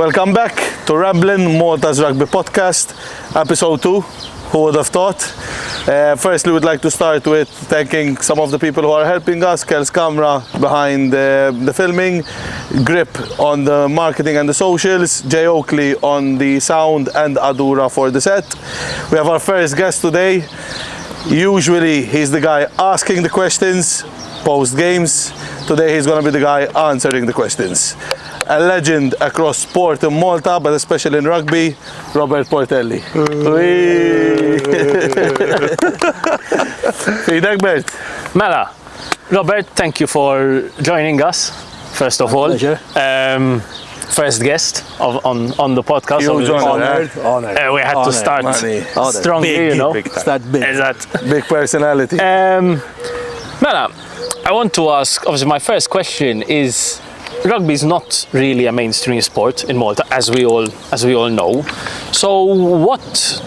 Welcome back to Ramblin, Malta's Rugby Podcast, episode 2. Who would have thought? Firstly, we'd like to start with thanking some of the people who are helping us. Kel's camera behind the filming, Grip on the marketing and the socials, Jay Oakley on the sound, and Adura for the set. We have our first guest today. Usually he's the guy asking the questions post games. Today he's going to be the guy answering the questions. A legend across sport in Malta, but especially in rugby, Robert Portelli. Feedback, Bert. Mela, Robert, thank you for joining us, first of all. Pleasure. First guest on the podcast. Huge Honor. We had to start strongly, big, you know. Start big. Big personality. Mela, I want to ask, obviously my first question is, rugby is not really a mainstream sport in Malta, as we all know. So what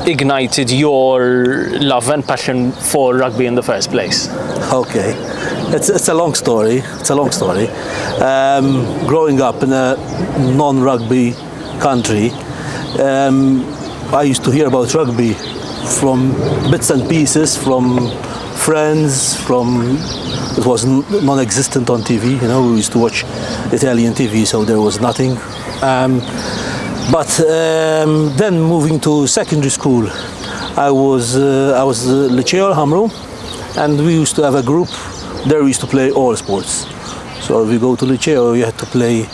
ignited your love and passion for rugby in the first place? Okay, it's a long story. Growing up in a non-rugby country, I used to hear about rugby from bits and pieces, from friends, it was non-existent on TV. You know, we used to watch Italian TV, so there was nothing. But then moving to secondary school, I was Liceo Hamru, and we used to have a group. There we used to play all sports. So if we go to Liceo, we had to play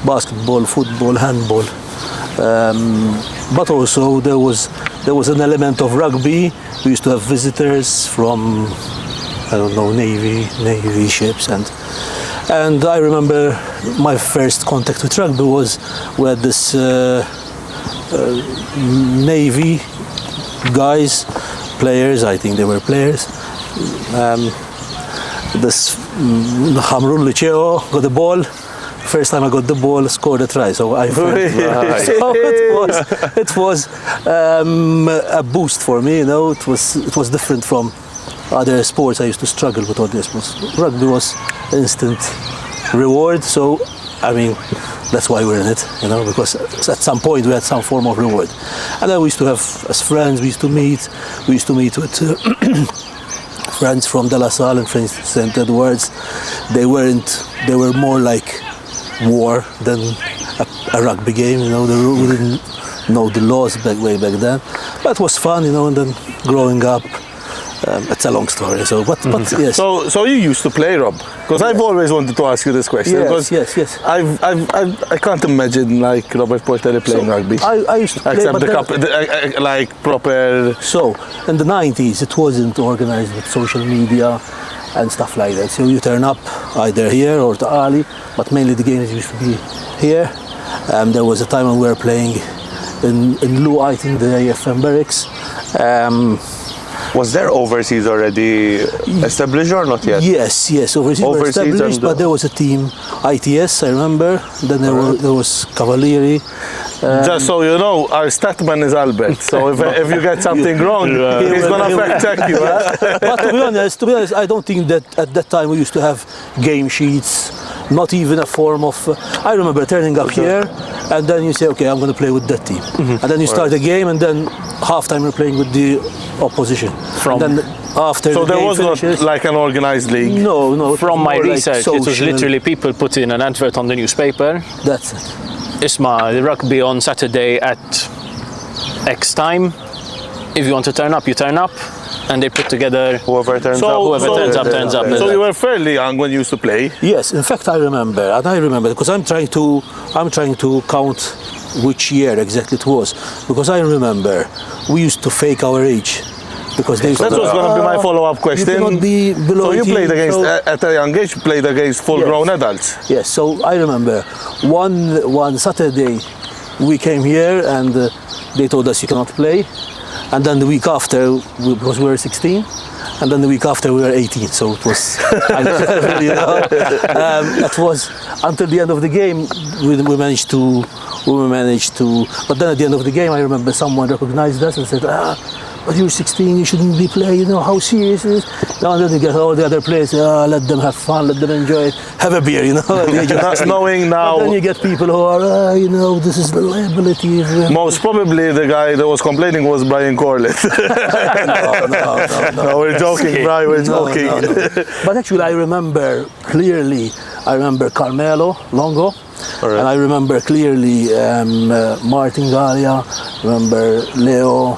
basketball, football, handball. But also there was an element of rugby. We used to have visitors from, I don't know, Navy ships, and I remember my first contact with rugby was with this Navy guys, players. I think they were players. This Hamrun Liceo got the ball. First time I got the ball, scored a try. So I felt, so it was a boost for me. You know, it was different from other sports. I used to struggle with other sports. Rugby was instant reward. So I mean, that's why we're in it. You know, because at some point we had some form of reward. And then we used to have, as friends, we used to meet with friends from De La Salle and friends from St. Edwards. They were more like war than a rugby game, you know. We didn't know the laws way back then, but it was fun, you know. And then growing up, it's a long story. So, but yes. So you used to play, Rob? Because I've always wanted to ask you this question. Yes. I can't imagine like Robert Portelli playing rugby. I used to play, except like proper. So in the 90s, it wasn't organized with social media and stuff like that. So you turn up either here or to Ali, but mainly the games used to be here. There was a time when we were playing in Lou, I think, the AFM barracks. Was there overseas already established or not yet? Yes, overseas were established, but there was a team, ITS, I remember. Then there was Cavalieri. Just so you know, our statman is Albert. So if you get something wrong, he's gonna fact check you. But to be honest, I don't think that at that time we used to have game sheets. Not even a form of. I remember turning up here, and then you say, "Okay, I'm going to play with that team," and then you start the game, and then halftime you're playing with the opposition. And then after so the there game was finishes, not like an organized league. No. From my research, like it was literally people put in an advert on the newspaper. That's it. Isma, the rugby on Saturday at X time. If you want to turn up, you turn up. And they put together whoever turns up. So you were fairly young when you used to play. Yes, in fact I remember because I'm trying to count which year exactly it was, because I remember we used to fake our age. Because that was going to be my follow-up question. You cannot be below 18, played against at a young age. You played against full-grown adults. Yes. So I remember one Saturday we came here and they told us you cannot play. And then the week after, because we were 16, and then the week after we were 18. So it was, you know, that was until the end of the game. We managed to. But then at the end of the game, I remember someone recognized us and said, but you're 16, you shouldn't be playing, you know, how serious is it? And then you get all the other players, let them have fun, let them enjoy it, have a beer, you know. Not knowing now. But then you get people who are, you know, this is the liability. Most probably the guy that was complaining was Brian Corlett. No, we're joking, Brian, we're joking. No. But actually, I remember clearly, Carmelo Longo, Alright. and I remember clearly Martin Gallia, remember Leo.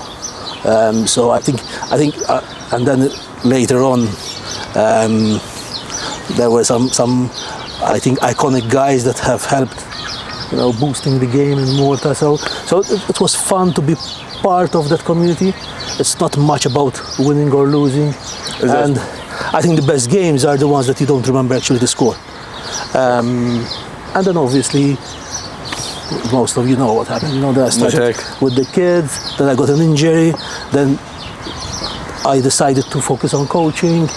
So I think, and then later on, there were some, I think, iconic guys that have helped, you know, boosting the game in Malta. So it was fun to be part of that community. It's not much about winning or losing, and I think the best games are the ones that you don't remember actually the score. And then obviously, most of you know what happened. You know, then I started with the kids, then I got an injury, then I decided to focus on coaching,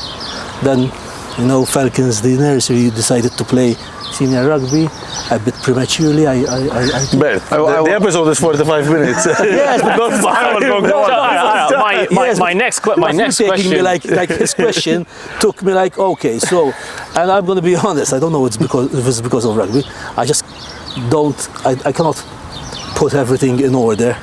then, you know, Falcons, the nursery, decided to play senior rugby a bit prematurely. The episode is 45 minutes. Yes, My next question. Me like his question took me like, okay, so, and I'm going to be honest, I don't know if it's because of rugby. I just don't, I cannot put everything in order.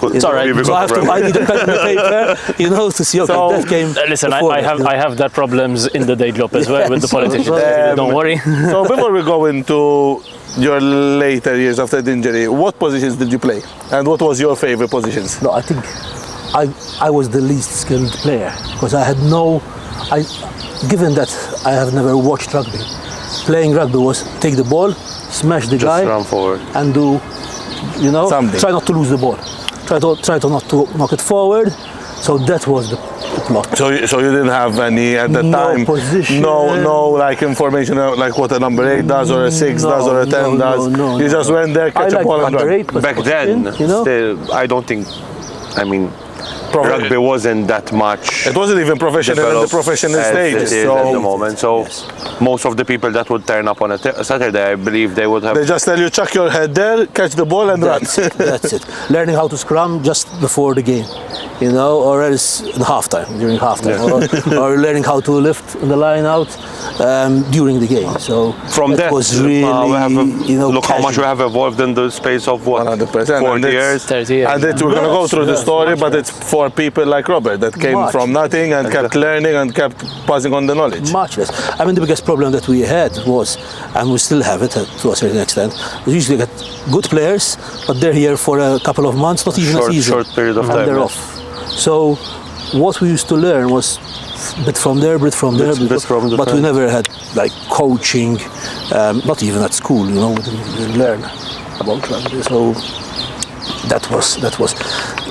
It's all right. So I need a pen and paper, you know, to see, okay, that came. Listen, I have that problems in the day job as well with the politicians. Don't worry. So before we go into your later years after the injury, what positions did you play? And what was your favorite positions? No, I think I was the least skilled player because I had given that I have never watched rugby, playing rugby was take the ball, smash the guy, run forward, and do, you know, something. Try not to lose the ball. Try to not to knock it forward. So that was the plot. So you didn't have any at the time? Position. No like information like what a number 8 does or a 6 does or a 10 does? You just went there, catch a ball and run. Back then, you know? still, I don't think, I mean, rugby wasn't that much. It wasn't even professional in the professional stage. It is at the moment. So most of the people that would turn up on a Saturday, I believe they would have. They just tell you chuck your head there, catch the ball and run. That's it. Learning how to scrum just before the game, you know, or else in during halftime, or learning how to lift in the line out during the game. So from that was really, you know, look casual. how much we have evolved in the space of what 100%. 40 years. 30 years. And we're going to go through the story, but it's for people like Robert that came from nothing and kept learning and kept passing on the knowledge. Much less. I mean, the biggest problem that we had was, and we still have it to a certain extent, we usually get good players, but they're here for a couple of months, not even a season. Short period of and time. they're off. So what we used to learn was bit from there, bit from there, but we never had like coaching, not even at school, you know, we didn't learn about rugby. So that was.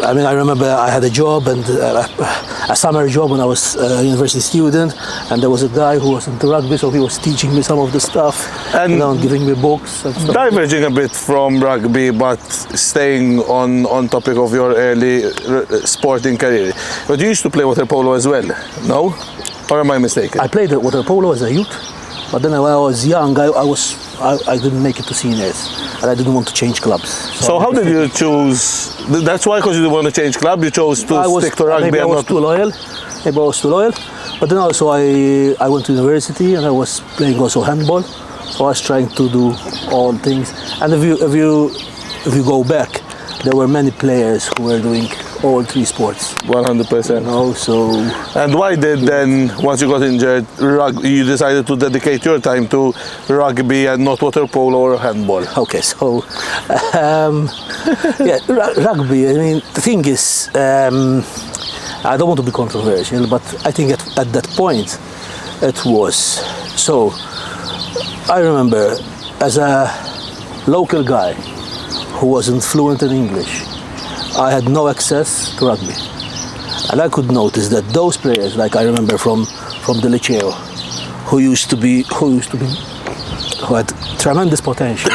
I mean, I remember I had a job and a summer job when I was a university student, and there was a guy who was into rugby, so he was teaching me some of the stuff and, you know, giving me books and stuff. Diverging a bit from rugby, but staying on topic of your early sporting career. But you used to play water polo as well, no? Or am I mistaken? I played water polo as a youth, but then when I was young, I didn't make it to seniors, and I didn't want to change clubs. So how did you choose? That's why, because you didn't want to change club, you chose to stick to rugby. Maybe I was too loyal. But then also I went to university and I was playing also handball. So I was trying to do all things. And if you go back, there were many players who were doing all three sports. 100%. You know, so. And why did then, once you got injured, you decided to dedicate your time to rugby and not water polo or handball? Okay, so yeah, rugby. I mean, the thing is, I don't want to be controversial, but I think at that point, it was. So I remember as a local guy who wasn't fluent in English, I had no access to rugby, and I could notice that those players, like I remember from the Liceo, who had tremendous potential,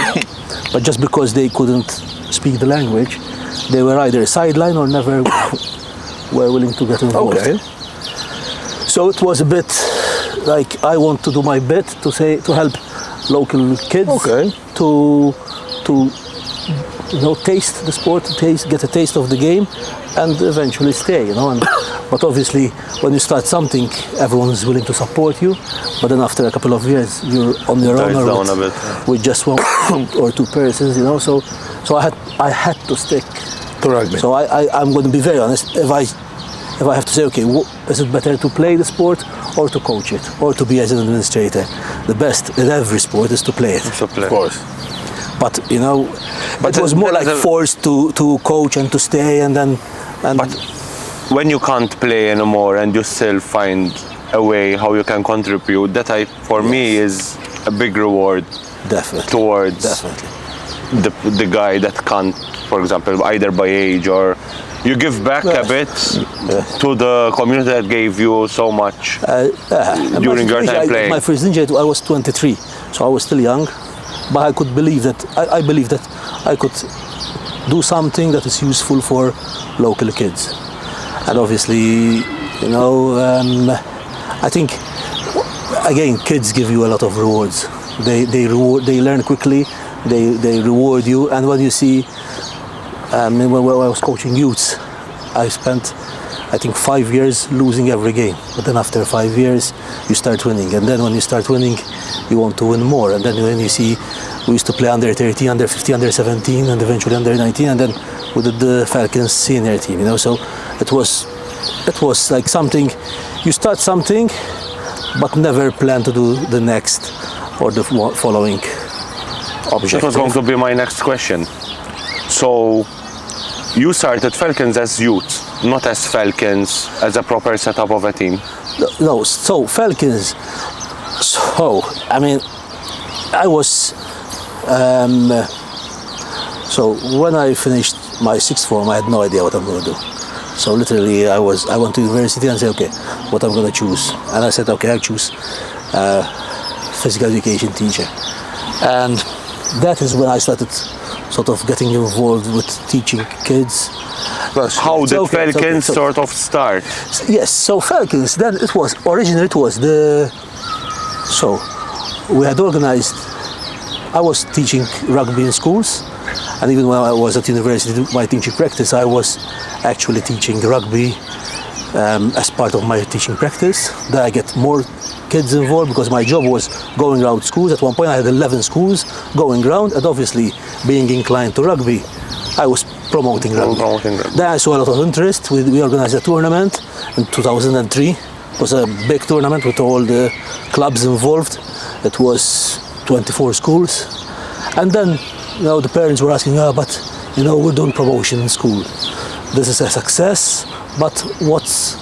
but just because they couldn't speak the language, they were either sidelined or never were willing to get involved. Okay. So it was a bit like I want to do my bit to help local kids to taste the sport, get a taste of the game, and eventually stay. But obviously, when you start something, everyone is willing to support you. But then after a couple of years, you're on your own, Dies down a bit. with just one or two persons. So I had to stick To rugby. So I'm going to be very honest. If I have to say, okay, is it better to play the sport or to coach it or to be as an administrator? The best in every sport is to play it. To play. Of course. But it was more like forced to coach and to stay But when you can't play anymore and you still find a way how you can contribute, that for me is a big reward definitely towards the guy that can't, for example, either by age or you give back a bit to the community that gave you so much during your time playing. My first injury, I was 23, so I was still young, but I could believe that I believe that I could do something that is useful for local kids, and obviously, I think again, kids give you a lot of rewards. They learn quickly. They reward you, and when you see, when I was coaching youths, I spent, I think, 5 years losing every game. But then after 5 years, you start winning, and then when you start winning, you want to win more. And then when you see, we used to play under 13, under 15, under 17, and eventually under 19, and then we did the Falcons senior team. So it was like something. You start something, but never plan to do the next or the following objective. That was going to be my next question. So, you started Falcons as youth, not as Falcons as a proper setup of a team. No, so Falcons. So I mean, I was. So when I finished my sixth form, I had no idea what I'm going to do. So literally, I went to university and said, okay, what I'm going to choose, and I said, okay, I choose physical education teacher, and that is when I started sort of getting involved with teaching kids. How did Falcons sort of start? Yes, so Falcons, then originally so we had organized, I was teaching rugby in schools, and even when I was at university, my teaching practice, I was actually teaching rugby as part of my teaching practice. Then I get more kids involved because my job was going around schools. At one point I had 11 schools going around, and obviously being inclined to rugby, I was promoting rugby. Then I saw a lot of interest. We organized a tournament in 2003. It was a big tournament with all the clubs involved. It was 24 schools. And then the parents were asking, but we're doing promotion in school. This is a success, but what's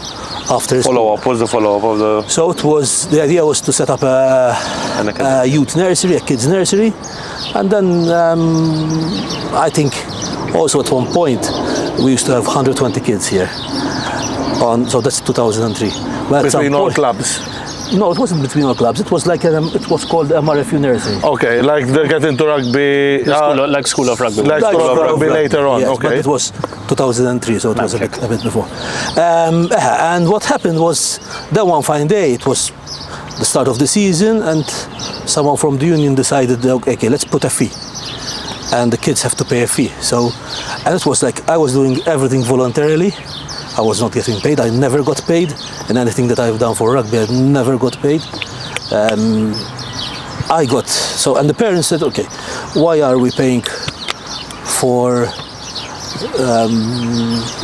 after follow-up? What's the follow-up of the... So the idea was to set up a youth nursery, a kids nursery, and then I think also at one point we used to have 120 kids here. So that's 2003. Between all clubs? No, it wasn't between all clubs. It was like it was called MRFU nursery. Okay, like they get into rugby. Like School of Rugby. Like School of Rugby later on. Yes, okay. But it was 2003, so it was a bit before. And what happened was, then one fine day, it was the start of the season, and someone from the union decided, okay, let's put a fee, and the kids have to pay a fee. So, and it was like I was doing everything voluntarily. I was not getting paid. I never got paid in anything that I've done for rugby. I never got paid. And the parents said, okay, why are we paying for?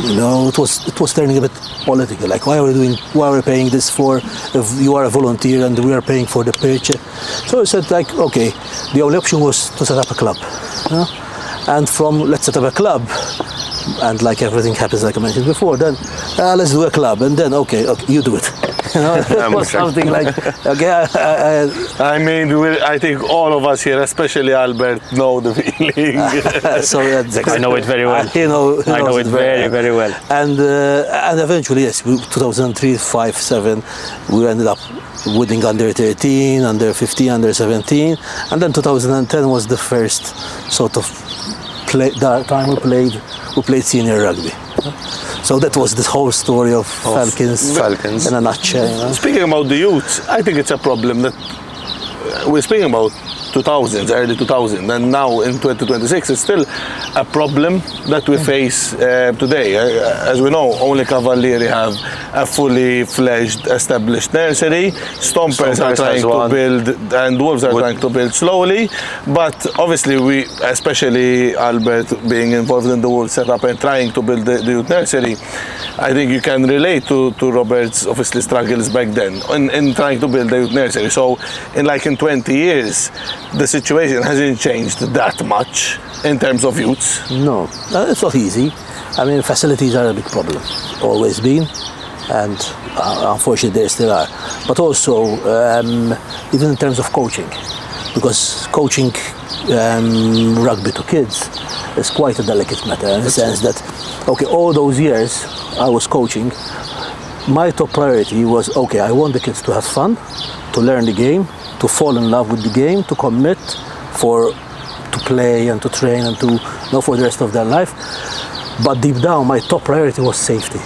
It was turning a bit political. Like, why are we paying this for? If you are a volunteer and we are paying for the pitch. So I said, like, okay, the only option was to set up a club, and from let's set up a club. And like everything happens, like I mentioned before, then let's do a club, and then okay, you do it. It was something like, okay. I think all of us here, especially Albert, know the feeling. So I know it very well. I know it very, very well. And eventually, yes, 2003, 5, 7, we ended up winning under 13, under 15, under 17, and then 2010 was the first sort of time we played senior rugby. So that was the whole story of Falcons in a nutshell. Speaking about the youth, I think it's a problem that we're speaking about 2000s, early 2000s, and now in 2026 it's still a problem that we face today. As we know, only Cavalieri have a fully fledged established nursery. Stompers are trying to build, and Wolves are trying to build slowly, but obviously we, especially Albert being involved in the Wolves setup and trying to build the youth nursery, I think you can relate to Robert's obviously struggles back then in trying to build the youth nursery. So in 20 years, the situation hasn't changed that much in terms of youths. No, it's not easy. I mean, facilities are a big problem, always been, and unfortunately they still are. But also, even in terms of coaching, because coaching rugby to kids is quite a delicate matter in the sense that, okay, all those years I was coaching, my top priority was, okay, I want the kids to have fun, to learn the game, to fall in love with the game, to commit to play and to train and to know for the rest of their life. But deep down, my top priority was safety,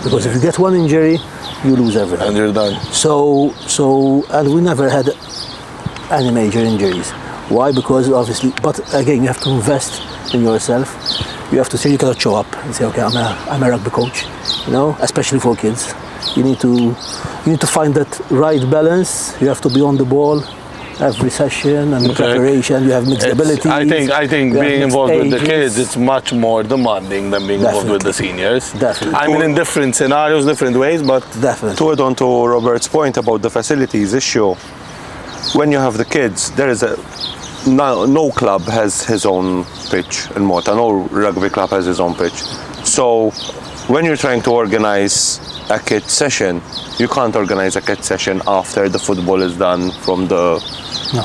because if you get one injury, you lose everything. And you're done. And we never had any major injuries. Why? Because obviously, but again, you have to invest in yourself. You have to say, you cannot show up and say, okay, I'm a rugby coach, especially for kids. You need to find that right balance. You have to be on the ball every session and preparation. You have mixed abilities. I think being involved with the kids, it's much more demanding than being involved with the seniors. Definitely. I mean, in different scenarios, different ways, but definitely. To add on to Robert's point about the facilities issue, when you have the kids, there is no club has his own pitch in Malta. No rugby club has his own pitch. So when you're trying to organize a kid session, you can't organize a kid session after the football is done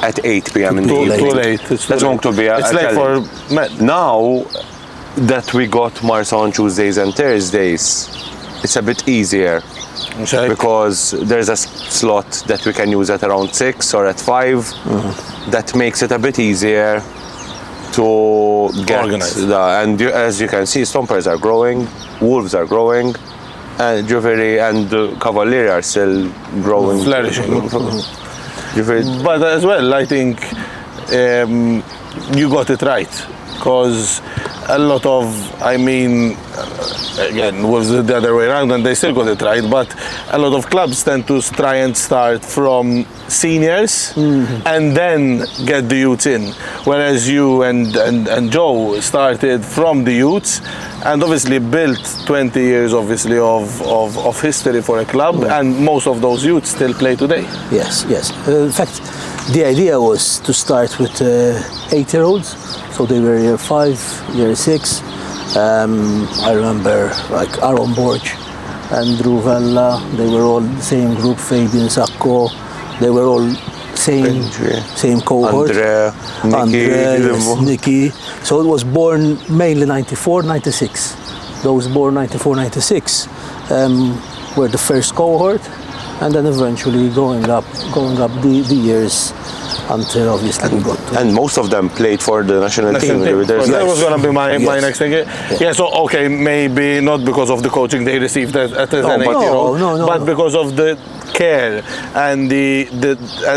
at 8 p.m. in the evening. Too late. It's going to be it's late for men. Now that we got Marsa on Tuesdays and Thursdays, it's a bit easier. Okay. Because there's a slot that we can use at around 6 or at 5. That makes it a bit easier to get organized. And as you can see, Stompers are growing, Wolves are growing, and Gioveri and Cavalieri are still growing. Flourishing. But as well, I think you got it right, because a lot of, again, was the other way around and they still got it right, but a lot of clubs tend to try and start from seniors and then get the youths in, whereas you and Joe started from the youths and obviously built 20 years obviously of history for a club, and most of those youths still play today. Yes. In fact, the idea was to start with 8-year-olds, so they were year 5, year 6. I remember like Aaron Borch and Drew Vella, they were all the same group, Fabian Sacco, they were all same cohort. Andre, Nicky. So it was born mainly 94, 96. Those born 94, 96 were the first cohort, and then eventually going up the years until obviously we got to. And most of them played for the national team. That was going to be my next thing. Yeah, so okay, maybe not because of the coaching they received as an 8-year-old, but because of the care and the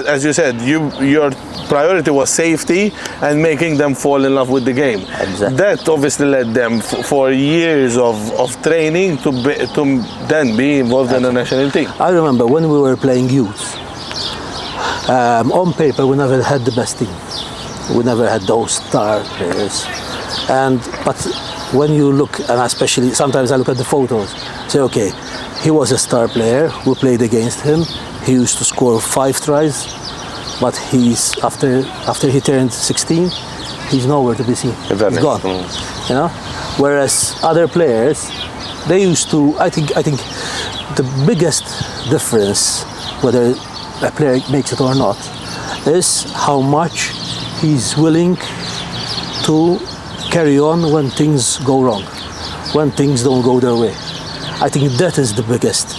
as you said, your priority was safety and making them fall in love with the game. Exactly. That obviously led them for years of training to then be involved in the national team. I remember when we were playing youth, on paper we never had the best team. We never had those star players. But when you look, and especially sometimes I look at the photos, say, okay, he was a star player, we played against him, he used to score 5 tries, but he's after he turned 16, he's nowhere to be seen. He's gone. Whereas other players, they used to, I think the biggest difference, whether a player makes it or not, is how much he's willing to carry on when things go wrong, when things don't go their way. I think that is the biggest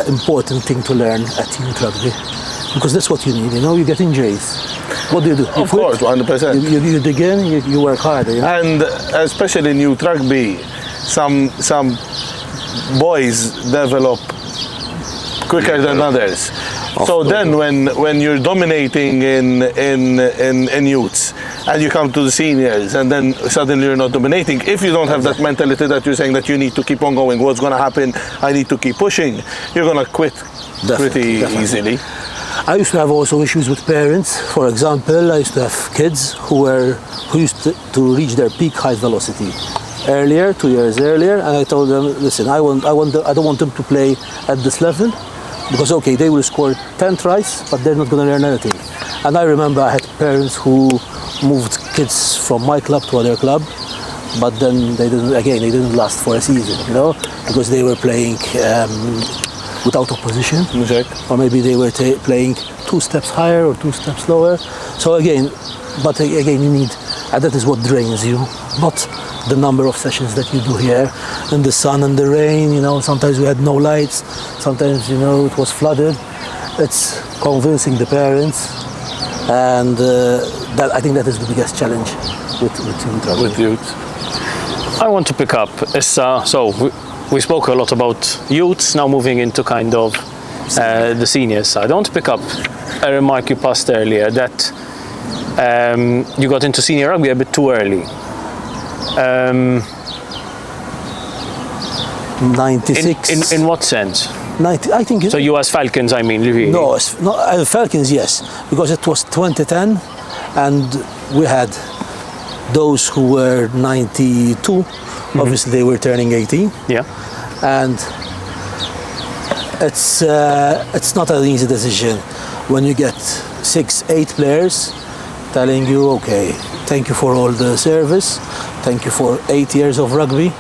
important thing to learn at youth rugby, because that's what you need. You get injuries. What do? You of course, 100%. You dig in, you work hard. And especially in youth rugby, some boys develop quicker than others. So then, when you're dominating in youths, and you come to the seniors, and then suddenly you're not dominating, if you don't have that mentality that you're saying that you need to keep on going, what's going to happen? I need to keep pushing. You're going to quit pretty easily. I used to have also issues with parents. For example, I used to have kids who used to reach their peak height velocity earlier, 2 years earlier, and I told them, listen, I don't want them to play at this level, because okay, they will score 10 tries, but they're not going to learn anything. And I remember I had parents who moved kids from my club to other club, but then they didn't last for a season, because they were playing without opposition, or maybe they were playing 2 steps higher or 2 steps lower. So again, you need, and that is what drains you, not the number of sessions that you do here in the sun and the rain. Sometimes we had no lights, sometimes it was flooded. It's convincing the parents, and I think that is the biggest challenge with youth. I want to pick up, so we spoke a lot about youths, now moving into kind of the senior side. I want to pick up a remark you passed earlier that you got into senior rugby a bit too early. 96. In what sense? 90, I think. So you as Falcons, I mean, really? No, Falcons, yes, because it was 2010, and we had those who were 92. Obviously, they were turning 18. Yeah. And it's not an easy decision when you get 6-8 players telling you, okay, thank you for all the service, thank you for 8 years of rugby,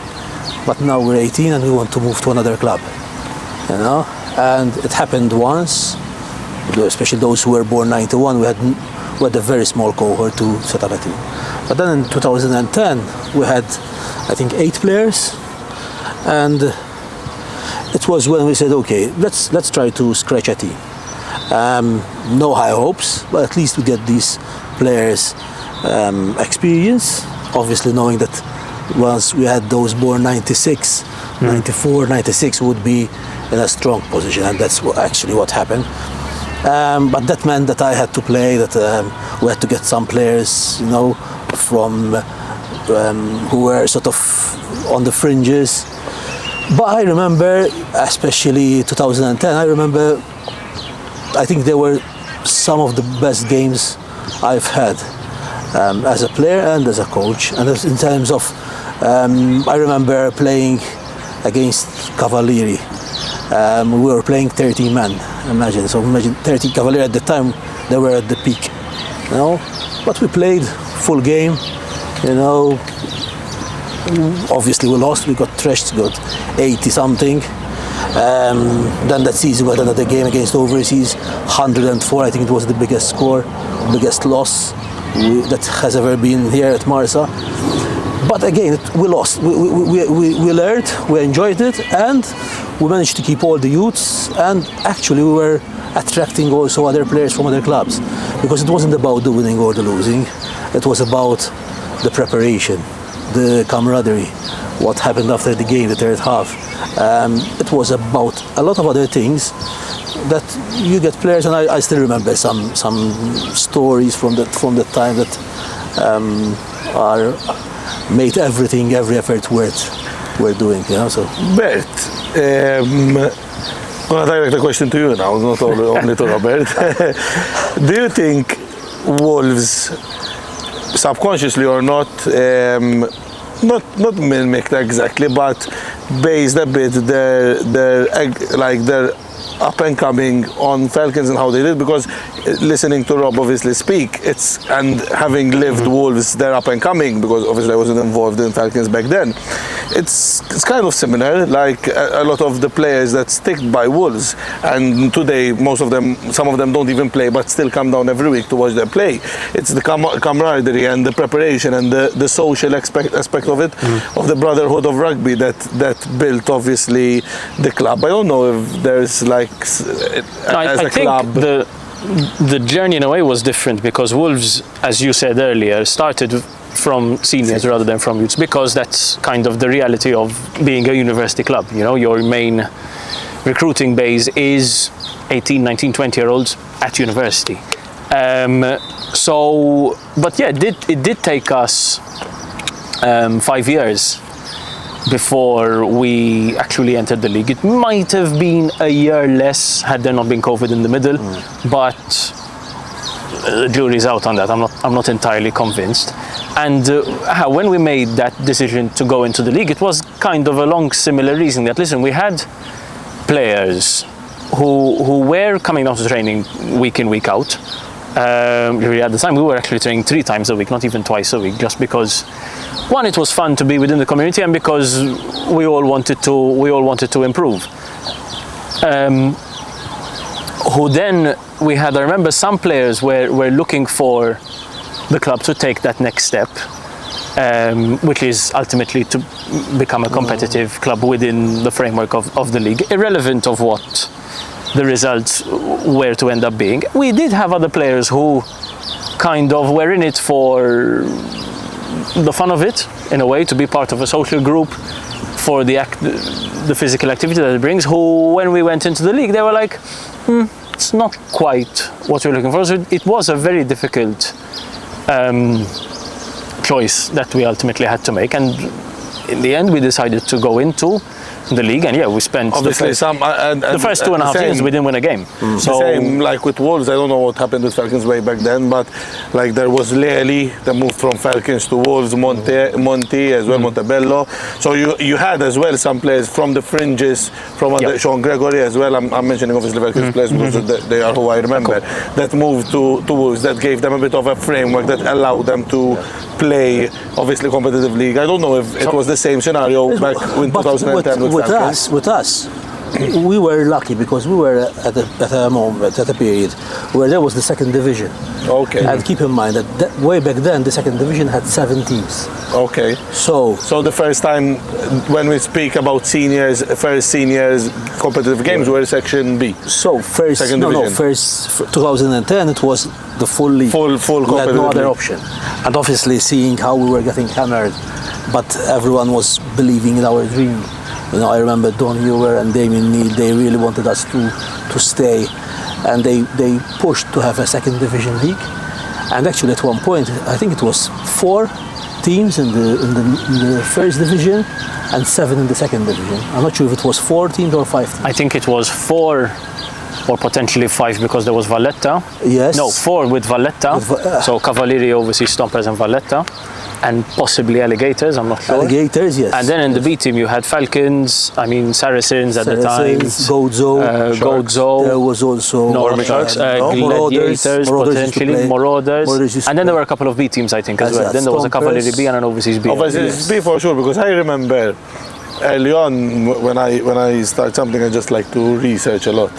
but now we're 18 and we want to move to another club. And it happened once, especially those who were born 91. We had a very small cohort to set up a team. But then in 2010, we had, I think, 8 players, and it was when we said, okay, let's try to scratch a team. No high hopes, but at least we get these players experience, obviously knowing that once we had those born 96, 94, 96 would be in a strong position, and that's actually what happened. But that meant that I had to play, that we had to get some players, from who were sort of on the fringes. But I remember, especially 2010, I think there were some of the best games I've had as a player and as a coach. And in terms of, I remember playing against Cavalieri. We were playing 30 men, imagine 30 Cavalieri at the time, they were at the peak, But we played full game, Obviously we lost, we got thrashed, got 80 something. Then that season we had another game against Overseas, 104, I think it was the biggest score, biggest loss that has ever been here at Marsa. But again, we lost. We learned, we enjoyed it, and we managed to keep all the youths, and actually we were attracting also other players from other clubs, because it wasn't about the winning or the losing, it was about the preparation, the camaraderie, what happened after the game, the third half. It was about a lot of other things that you get players, and I still remember some stories from that time that are made every effort worth doing, So. Bert, I'm going to direct a question to you now, not only to Robert. Do you think Wolves, subconsciously or not mimicked exactly, but based a bit their up and coming on Falcons and how they did? Because listening to Rob obviously speak, and having lived Wolves, they're up and coming, because obviously I wasn't involved in Falcons back then. It's kind of similar, like a lot of the players that stick by Wolves, and today some of them don't even play, but still come down every week to watch them play. It's the camaraderie and the preparation and the social aspect of it, of the brotherhood of rugby that built obviously the club. I don't know if there's like I think the journey in a way was different, because Wolves, as you said earlier, started from seniors rather than from youths, because that's kind of the reality of being a university club. Your main recruiting base is 18, 19, 20-year-olds at university. But yeah, it did take us 5 years before we actually entered the league. It might have been a year less had there not been COVID in the middle, but the jury's out on that. I'm not entirely convinced. And when we made that decision to go into the league, it was kind of along similar reason that, listen, we had players who were coming down to training week in, week out. Really at the time, we were actually training 3 times a week, not even twice a week, just because, one, it was fun to be within the community, and because we all wanted to improve. I remember some players were looking for the club to take that next step, which is ultimately to become a competitive club within the framework of the league, irrelevant of what the results were to end up being. We did have other players who kind of were in it for the fun of it, in a way, to be part of a social group, for the physical activity that it brings, who, when we went into the league, they were like, it's not quite what we're looking for. So it was a very difficult choice that we ultimately had to make, and in the end we decided to go into the league, and yeah, we spent obviously the first 2.5 years we didn't win a game. So same like with Wolves. I don't know what happened with Falcons way back then, but like there was Lely that moved from Falcons to Wolves, Monty as well, Montebello. So you had as well some players from the fringes, from under Sean Gregory as well. I'm mentioning obviously Falcons players because they are who I remember, that moved to Wolves, that gave them a bit of a framework that allowed them to play obviously competitive league. I don't know if it was the same scenario back in 2010 with us, we were lucky because we were at a moment, at a period where there was the second division. Okay. And keep in mind that way back then, the second division had 7 teams. Okay. So the first time when we speak about first seniors competitive games were Section B. So first 2010 it was the full league. Full we competitive had no other league. option. And obviously seeing how we were getting hammered, but everyone was believing in our dream. You know, I remember Don Hewer and Damien Neal, they really wanted us to stay, and they pushed to have a second division league. And actually at one point, I think it was 4 teams in the first division and 7 in the second division. I'm not sure if it was 4 teams or 5 teams. I think it was 4 or potentially 5 because there was Valletta. Yes. No, 4 with Valletta. So Cavalieri, obviously Stompers and Valletta. And possibly Alligators, I'm not sure. Alligators, yes. And then in the B team you had Falcons, Saracens at the time. Godzo. There was also Gladiators, potentially, Marauders. And then there were a couple of B teams, I think, as well. Then there was a Cavalieri B and an Overseas B. Overseas B for sure, because I remember early on when I start something, I just like to research a lot.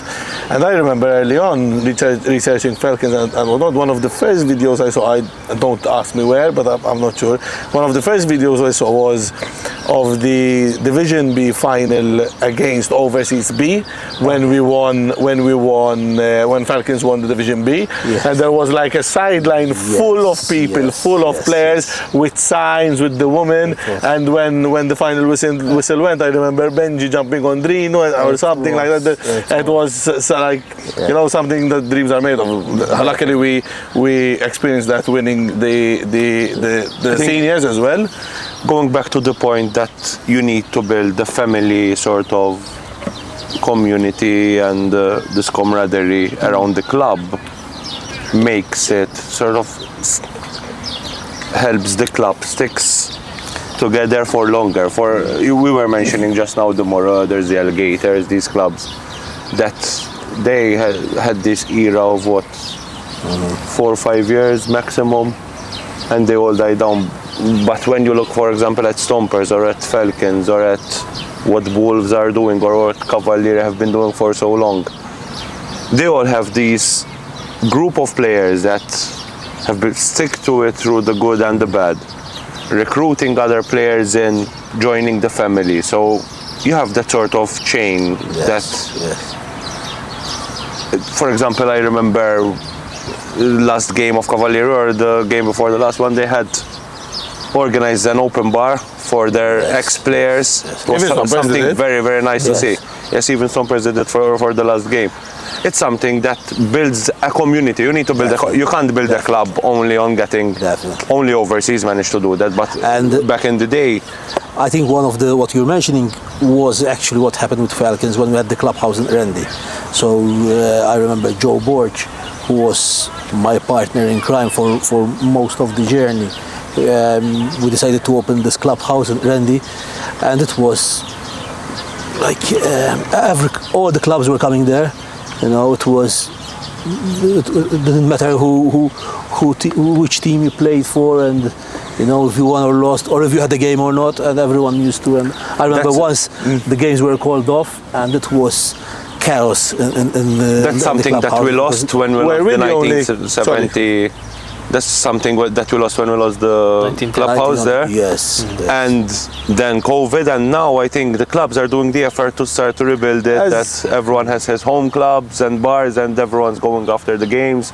And I remember early on researching Falcons, and one of the first videos I saw, don't ask me where, but I'm not sure. One of the first videos I saw was of the Division B final against Overseas B when Falcons won the Division B. Yes. And there was like a sideline full of people, full of players with signs with the women. And when the final whistle went, I remember Benji jumping on Drino or something like that. It was something that dreams are made of. Luckily we experienced that winning the seniors as well. Going back to the point that you need to build a family sort of community, and this camaraderie around the club makes it sort of helps the club sticks together for longer. We were mentioning just now the Marauders, the Alligators, these clubs that they had this era of 4 or 5 years maximum, and they all died down. But when you look, for example, at Stompers or at Falcons or at what Wolves are doing or what Cavalieri have been doing for so long, they all have these group of players that have been stick to it through the good and the bad, recruiting other players in, joining the family. So you have that sort of chain for example, I remember last game of Cavalieri or the game before the last one, they had organized an open bar for their ex-players. It was something very, very nice to see. Yes, even some president for the last game. It's something that builds a community. You need to build you can't build a club only on getting only overseas managed to do that. But back in the day, I think one of what you're mentioning was actually what happened with Falcons when we had the clubhouse in Randy. So I remember Joe Borch, who was my partner in crime for most of the journey. We decided to open this clubhouse in Randy, and it was like all the clubs were coming there. You know, it didn't matter which team you played for, and you know, if you won or lost, or if you had a game or not, and everyone used to. And I remember once the games were called off, and it was chaos in that's something that we lost when we lost the 1970. That's something that we lost when we lost the clubhouse there. Yes. And then COVID, and now I think the clubs are doing the effort to start to rebuild it. That everyone has his home clubs and bars, and everyone's going after the games.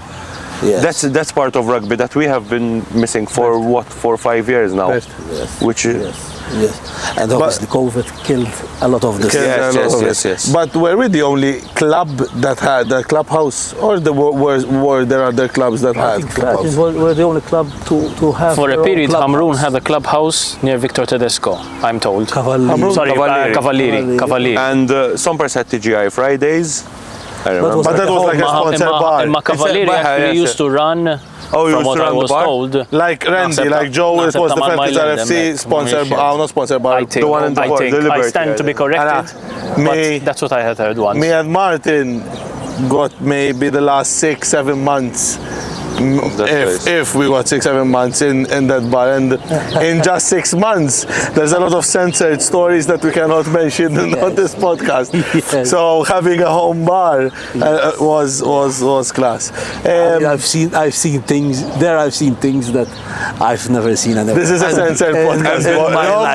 Yes. That's part of rugby that we have been missing for 4 or 5 years now. Yes. Which Yes, and obviously COVID killed a lot of this. Yes. But were we the only club that had a clubhouse, or were there other clubs that had clubhouse? We're the only club to have. For a period, Hamrun had a clubhouse near Victor Tedesco, I'm told. Cavalieri. And Sompers had TGI Fridays. I remember. But that was like a sponsored bar. And Cavalieri actually used to run. From what I was told, like Randy, like Joe, it was the Falcons RFC sponsored, not sponsored bar. I stand to be corrected. But that's what I had heard once. Me and Martin got maybe the last 6-7 months. If we got 6-7 months in that bar, and in just 6 months there's a lot of censored stories that we cannot mention on this podcast. Yes. So having a home bar was class. I've seen things there. I've seen things that I've never seen. This is a censored podcast.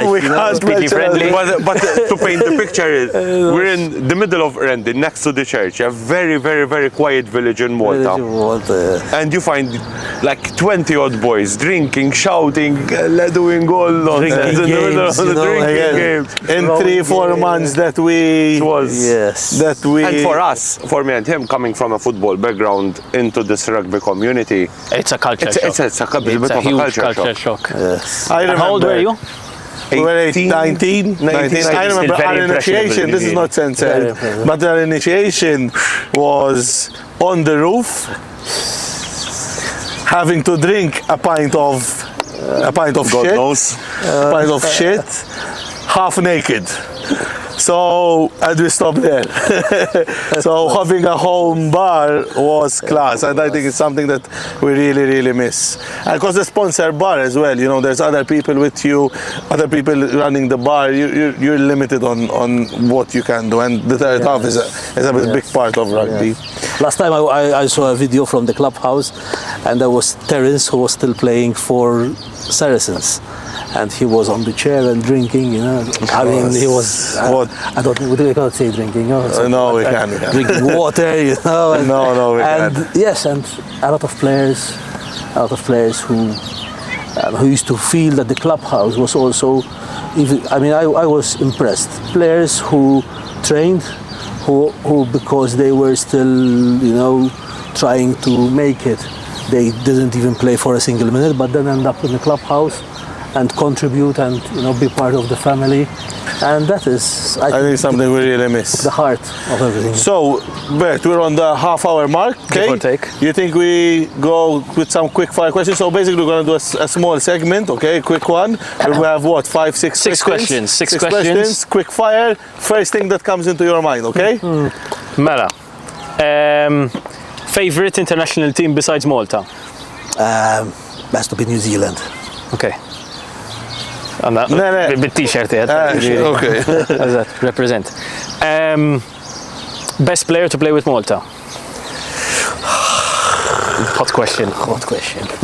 We can't friendly. But to paint the picture, we're in the middle of Randy, next to the church, a very, very, very quiet village in Malta. And you find like 20 odd boys drinking, shouting, doing all nonsense in the middle of the drinking games. In 3-4 months that we and for me and him, coming from a football background into this rugby community, it's a culture shock. It's a bit of a huge culture shock. Yes. I remember. How old were you? We were 19. I remember our initiation, this is not censored, but our initiation was on the roof, having to drink a pint of shit, half naked. So, and we stopped there. So having a home bar was class, and I think it's something that we really, really miss. And because the sponsor bar as well, you know, there's other people with you, other people running the bar. You're limited on what you can do, and the third half is a big part of rugby. Last time I saw a video from the clubhouse, and there was Terence, who was still playing for Saracens. And he was on the chair and drinking, you know. I mean, he was. I don't know. We can't say drinking. No, we can. Drinking water, you know. And, we can't. Yes, and a lot of players who used to feel that the clubhouse was also. I was impressed. Players who trained, who because they were still, you know, trying to make it, they didn't even play for a single minute, but then end up in the clubhouse and contribute and, you know, be part of the family, and that is I think something we really miss. The heart of everything. So, Bert, we're on the half-hour mark. Okay. Give or take. You think we go with some quick-fire questions? So basically, we're going to do a small segment. Okay, quick one. We have what, 6 questions? Six questions. Quick fire. First thing that comes into your mind. Okay. Mela, favorite international team besides Malta? Has to be New Zealand. Okay. And that بالتيشيرت okay. represent. Best player to play with Malta? Hot question.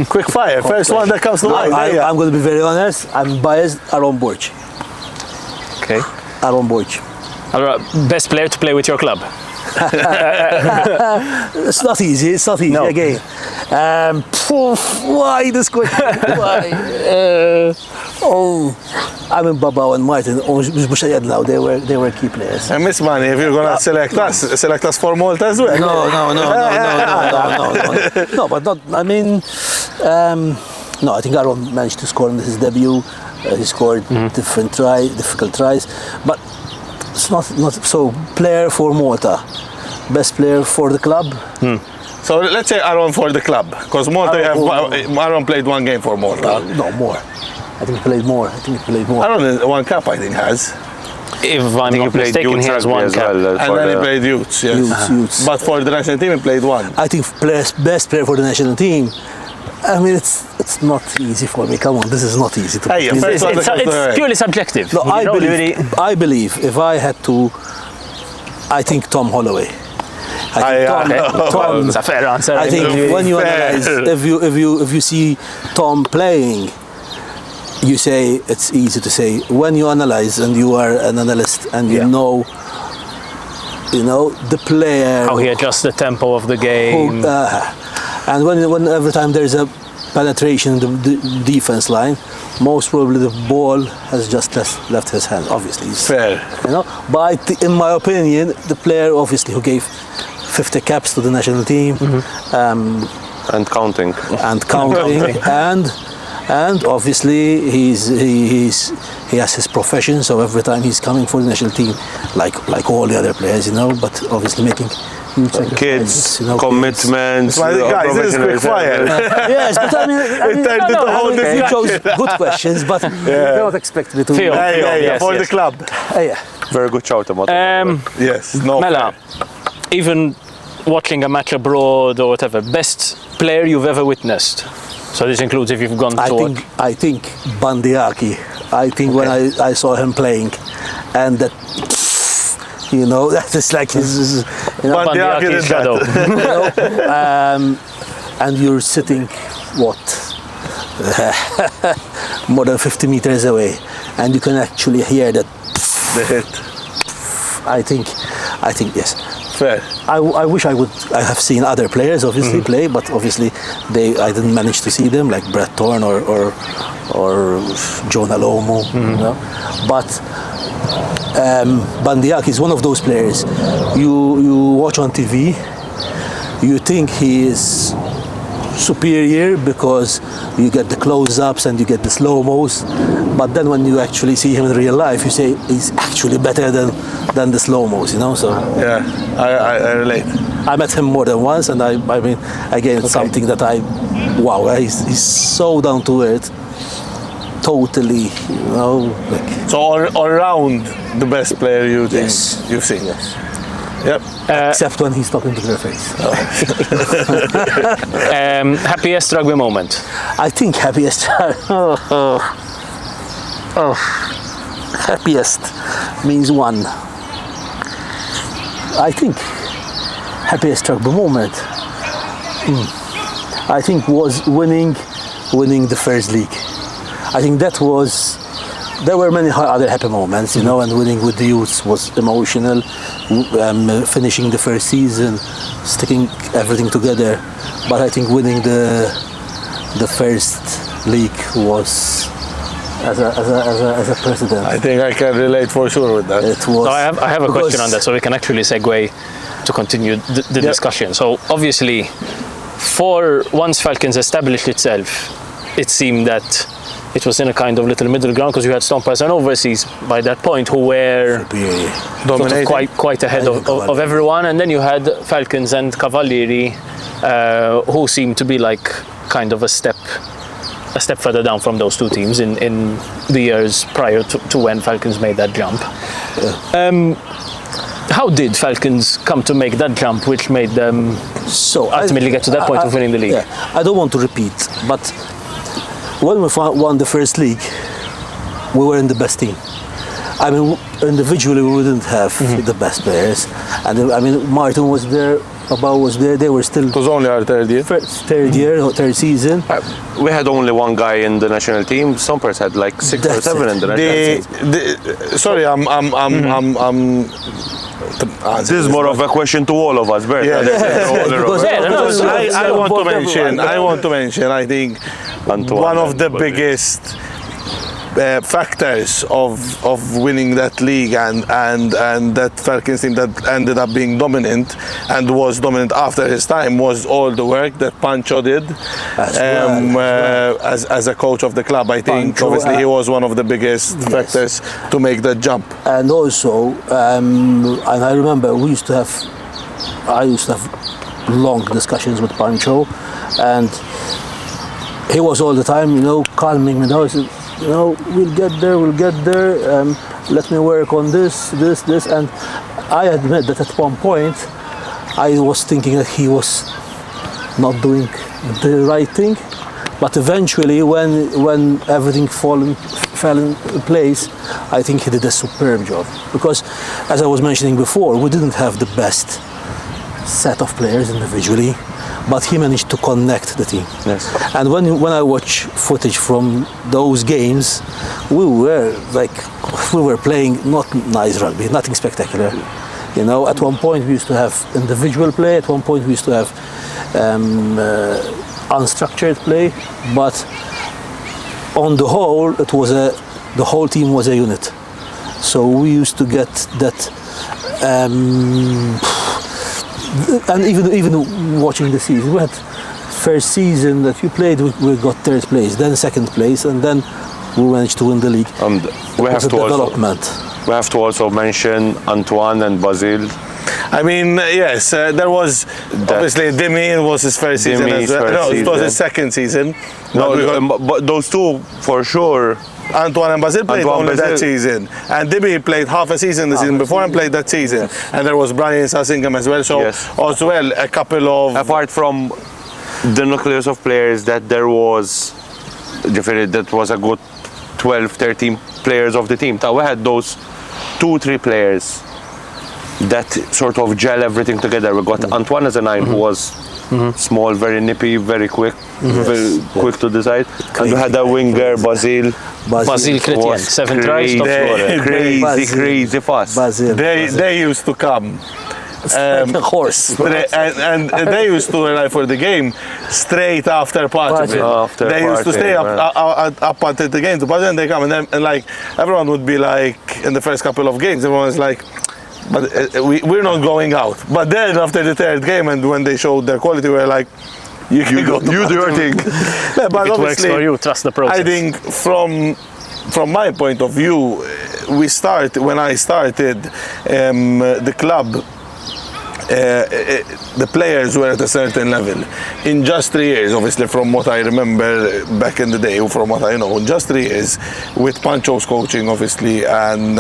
Quick fire. First one that comes to mind. I'm going to be very honest. I'm biased. Aaron Borch. Okay. Aaron Borch. Best player to play with your club? It's not easy. No. Again. Why this question? Why? Oh, I mean, Baba and Martin, now they were key players. And Miss Money, if you're gonna select us for Malta as well. No, but not. I mean, no. I think Aaron managed to score in his debut. He scored difficult tries, but it's not so. Player for Malta, best player for the club. So let's say Aaron for the club, because Malta Aaron played one game for Malta. No, more. I think he played more. Aaron one cap, I think, has. If I'm not mistaken, he has one cap. And then he played youths, yes. Youths. But for the national team, he played one. I think best player for the national team. I mean, it's not easy for me. Come on, this is not easy to. Hey, it's purely subjective. No, I believe if I had to, I think Tom Holloway. Tom, it's a fair answer. I think when you analyze, if you see Tom playing, you say it's easy to say. When you analyze and you are an analyst and you know the player, how he adjusts the tempo of the game. And when every time there's a penetration in the defense line, most probably the ball has just left his hand. Obviously, fair. But in my opinion, the player obviously who gave 50 caps to the national team, and counting, and obviously he has his profession. So every time he's coming for the national team, like all the other players, but obviously making. Kids, commitments. Guys, this is quick fire. Yes, but I mean, you chose good questions, but you don't expect me to. For the club. Very good shout about Yes, no. Mela, even watching a match abroad or whatever, best player you've ever witnessed. So this includes if you've gone to. I think Bandiaki. I think when I saw him playing, and that. That is like his. Bandiaki's shadow. And you're sitting, more than 50 meters away, and you can actually hear that. The hit. I think yes. Fair. I wish I have seen other players obviously play, but obviously I didn't manage to see them like Brett Thorne or John Alomo. But. Bandiaki is one of those players you watch on TV, you think he is superior because you get the close-ups and you get the slow-mos, but then when you actually see him in real life, you say he's actually better than the slow-mos, So yeah, I relate. I met him more than once, and I mean, again, it's something that he's so down to earth. Totally, So all around the best player you think you've seen. Yes. Yep. Except when he's talking to their face. Happiest rugby moment? I think happiest. Happiest means one. I think happiest rugby moment. I think was winning the first league. I think there were many other happy moments, and winning with the youths was emotional. Finishing the first season, sticking everything together. But I think winning the first league was as a president. I think I can relate for sure with that. It was. So I have a question on that, so we can actually segue to continue the discussion. So obviously, once Falcons established itself, it seemed that it was in a kind of little middle ground because you had Stompers and Overseas by that point who were sort of quite ahead of everyone, and then you had Falcons and Cavalieri who seemed to be like kind of a step further down from those two teams in the years prior to when Falcons made that jump. How did Falcons come to make that jump which made them ultimately get to that point of winning the league? I don't want to repeat, but when we won the first league, we were in the best team. I mean, individually we didn't have the best players, and I mean Martin was there, Abao was there. They were still. It was only our third year. Third season. We had only one guy in the national team. Stompers had like 6 or 7 in the national team. Sorry, this is more of a question to all of us, Bert. I want to mention. I think one of the biggest factors of winning that league and that Falcons team that ended up being dominant and was dominant after his time was all the work that Pancho did as a coach of the club. I think Pancho, obviously he was one of the biggest factors to make that jump. And also, and I remember I used to have long discussions with Pancho, and he was all the time, calming me. He said, we'll get there. Let me work on this, and I admit that at one point I was thinking that he was not doing the right thing, but eventually when everything fell in place, I think he did a superb job, because as I was mentioning before, we didn't have the best set of players individually, but he managed to connect the team. Yes. And when I watch footage from those games, we were playing not nice rugby, nothing spectacular. At one point we used to have individual play, at one point we used to have unstructured play, but on the whole the whole team was a unit. So we used to get that, and even watching the season, we had first season that we played, we got third place, then second place, and then we managed to win the league. We have to also mention Antoine and Basile. I mean, yes, there was obviously Dimi. It was his first season as well. No, it was his second season. But those two for sure. Antoine and Basile played only that season, and Dimi played half a season the season before and played that season. And there was Brian Sassingham as well. So as well a couple of, apart from the nucleus of players that there was, that was a good 12, 13 players of the team. We had those 2-3 players that sort of gel everything together. We got Antoine as a 9 who was small, very nippy, very quick, very quick to decide. And we had a winger, Basile Chrétien, 7 tries, top scorer. Crazy fast. They used to come. Like a horse. And they used to arrive for the game straight after part of it. They used to stay up until the game to party, and they come, and like everyone would be like, in the first couple of games, everyone was like, but we're not going out. But then after the third game, and when they showed their quality, we were like, you do your thing. Yeah, but it works for you, trust the process. I think from my point of view, when I started the club, the players were at a certain level. In just 3 years, obviously from what I remember back in the day, from what I know, in just 3 years, with Pancho's coaching obviously, and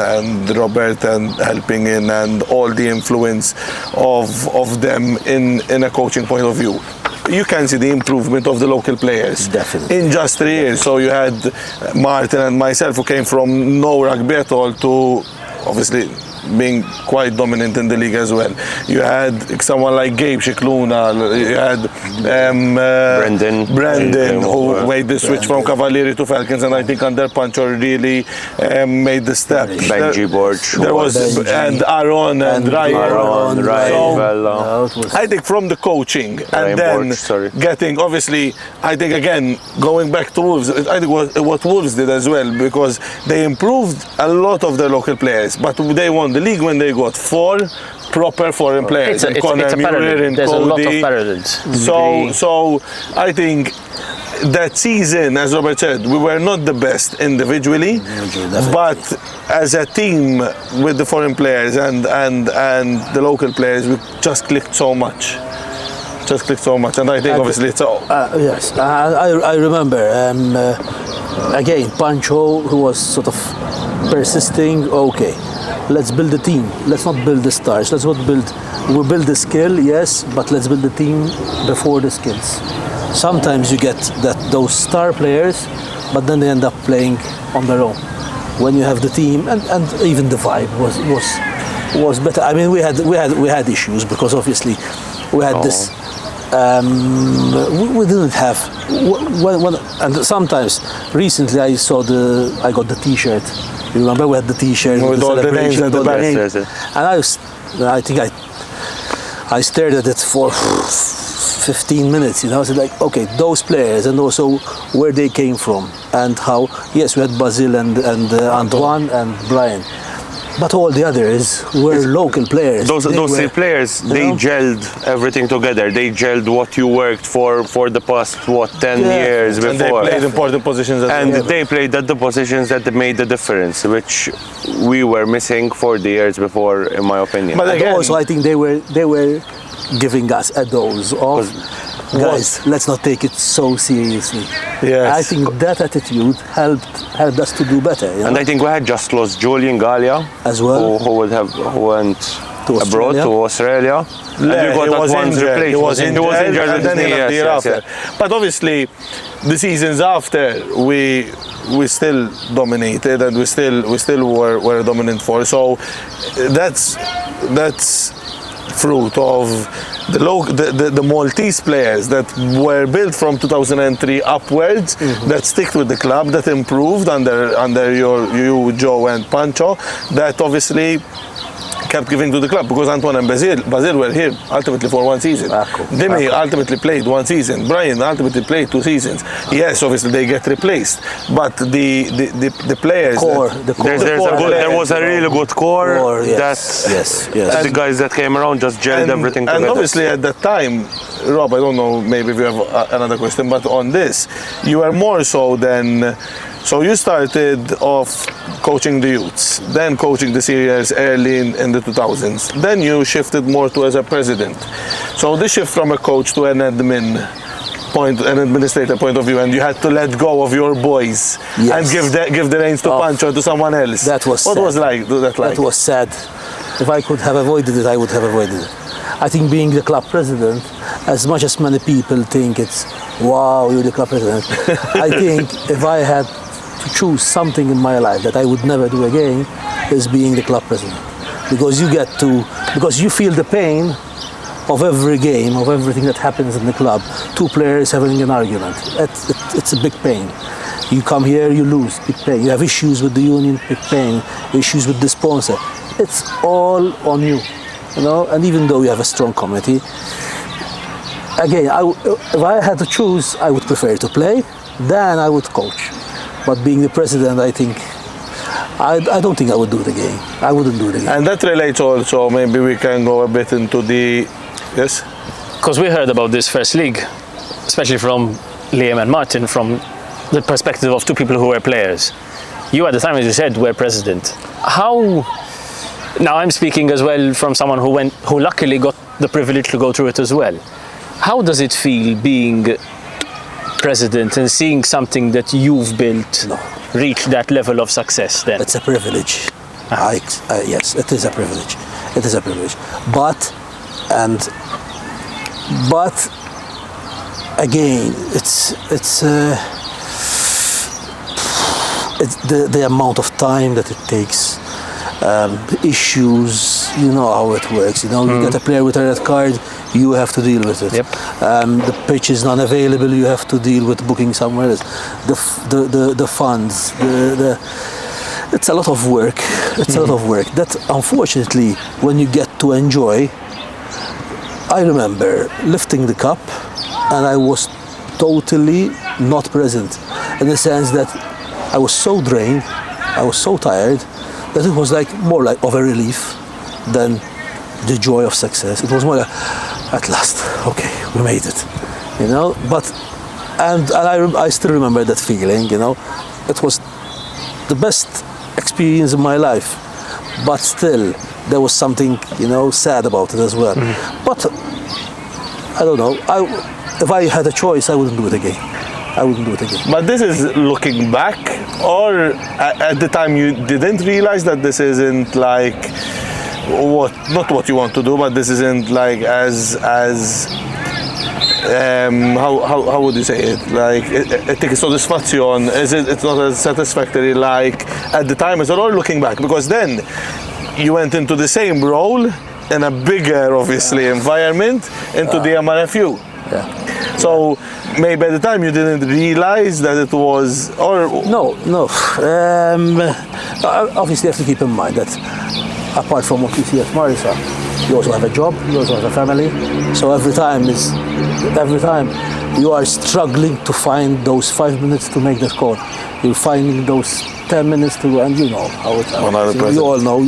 Robert and helping in, and all the influence of them in a coaching point of view, you can see the improvement of the local players. Definitely. In just 3 years. So you had Martin and myself, who came from no rugby at all to obviously being quite dominant in the league as well. You had someone like Gabe Shikluna, you had Brendan who made the switch from Cavalieri to Falcons, and I think under Pancho really made the step. Benji Borch. There was and Aaron and Ryan. I think from the coaching and then getting, obviously, I think again going back to Wolves, I think what Wolves did as well, because they improved a lot of their local players, but they won the league when they got 4 proper foreign players. It's a parallel. There's a lot of parallels. So I think that season, as Robert said, we were not the best individually, but as a team with the foreign players and the local players, we just clicked so much. And I think obviously it's all. Yes, I remember again Pancho, who was sort of persisting. Okay, let's build a team. Let's not build the stars. We build the skill, yes, but let's build the team before the skills. Sometimes you get those star players, but then they end up playing on their own. When you have the team, and even the vibe was better. I mean, we had issues, because obviously we had this. We didn't have and sometimes recently I got the T-shirt. You remember we had the T-shirt with all the names at the back. And I think I stared at it for 15 minutes, so like, okay, those players and also where they came from and how, yes, we had Basil and Antoine and Brian, but all the others were local players. Those three players, they gelled everything together. They gelled what you worked for the past, 10 years before. And they played important positions. They played at the positions that made the difference, which we were missing for the years before, in my opinion. But again, also, I think they were giving us a dose of, guys, let's not take it so seriously. Yes. I think that attitude helped us to do better. And I think we had just lost Julian Gallia as well, who went abroad to Australia. Yeah, he was injured. He was injured, and then he left the year after. But obviously, the seasons after, we still dominated, and we still were a dominant force. So that's fruit of the Maltese players that were built from 2003 upwards, that stick with the club, that improved under you, Joe and Pancho, that obviously kept giving to the club, because Antoine and Basil were here ultimately for one season. Demi ultimately played one season. Brian ultimately played 2 seasons. Yes, obviously they get replaced, but the players, there was a really good core. Yes. The guys that came around just gelled everything together. And obviously at that time, Rob, I don't know, maybe if you have another question, but on this, you are more so than. So you started off coaching the youths, then coaching the seniors early in the 2000s. Then you shifted more to as a president. So this shift from a coach to an administrator point of view, and you had to let go of your boys and give the reins to Pancho to someone else. That was what sad. Was like that like? That was sad. If I could have avoided it, I would have avoided it. I think being the club president, as much as many people think it's wow, you're the club president, I think if I had to choose something in my life that I would never do again, is being the club president, because you feel the pain of every game, of everything that happens in the club. 2 players having an argument, it's a big pain. You come here, you lose, big pain. You have issues with the union, big pain. Issues with the sponsor, it's all on you, And even though you have a strong committee, again, if I had to choose, I would prefer to play, then I would coach. But being the president, I think, I don't think I would do it again. I wouldn't do it again. And that relates also, maybe we can go a bit into the, yes? Because we heard about this first league, especially from Liam and Martin, from the perspective of 2 people who were players. You at the time, as you said, were president. Now I'm speaking as well from someone who luckily got the privilege to go through it as well. How does it feel being president and seeing something that you've built reach that level of success then? It's a privilege. Yes, it is a privilege. It is a privilege. But again, it's the amount of time that it takes. Issues, you know how it works. You get a player with a red card, you have to deal with it. Yep. The pitch is not available, you have to deal with booking somewhere else. The funds, it's a lot of work. It's a lot of work that, unfortunately, when you get to enjoy. I remember lifting the cup, and I was totally not present, in the sense that I was so drained, I was so tired, that it was more like of a relief than the joy of success. It was more like, at last, okay, we made it, But I still remember that feeling, It was the best experience in my life, but still there was something, sad about it as well. But I don't know. If I had a choice, I wouldn't do it again. But this is looking back, or at the time you didn't realize that this isn't not what you want to do, but this isn't how would you say it? It's soddisfaction. It's not as satisfactory at the time as well, or looking back, because then you went into the same role in a bigger, obviously, environment into the MRFU. Yeah. So maybe at the time you didn't realize that it was, or no. Obviously, you have to keep in mind that apart from what you see at Marisa, you also have a job, you also have a family. So every time you are struggling to find those 5 minutes to make that call. You're finding those 10 minutes to, and you know how it. 100%. You all know.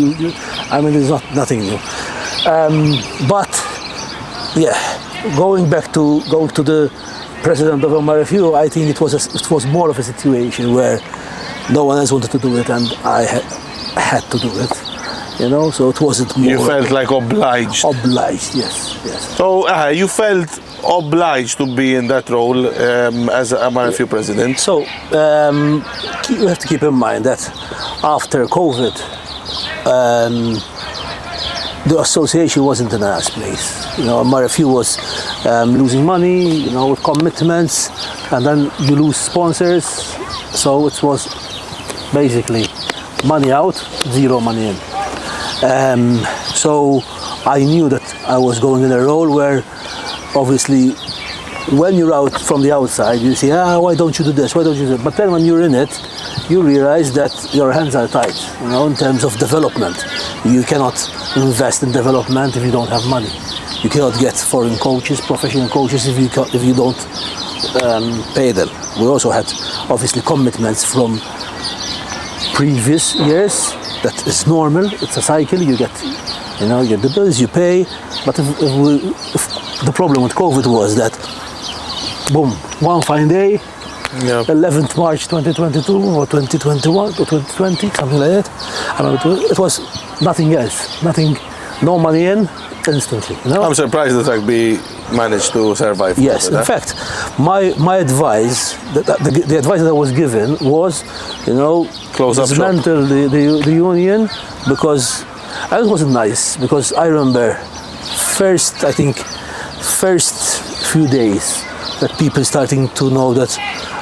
I mean, it's nothing new. But yeah, going to the president of MRFU, I think it was more of a situation where no one else wanted to do it, and I had to do it. You know, so it wasn't more. You felt like obliged. Obliged, yes. So you felt obliged to be in that role as a MRFU president. So you have to keep in mind that after COVID, the association wasn't in a nice place. You know, MRFU was losing money, you know, with commitments, and then you lose sponsors. So it was basically money out, zero money in. So I knew that I was going in a role where, obviously, when you're out from the outside, you say, why don't you do this? Why don't you do that? But then when you're in it, you realize that your hands are tied, you know, in terms of development. You cannot invest in development if you don't have money. You cannot get foreign coaches, professional coaches, if you don't pay them. We also had, obviously, commitments from previous years. That is normal. It's a cycle. You get the bills, you pay. But if the problem with COVID was that, boom, one fine day, 11th March 2022 or 2021 or 2020, something like that. I remember it was nothing else, no money in, instantly. You know? I'm surprised that rugby managed to survive. Yes, in fact, my advice, the advice that I was given was, you know, close up shop. Dismantle the union, because it wasn't nice. Because I remember first few days that people starting to know that,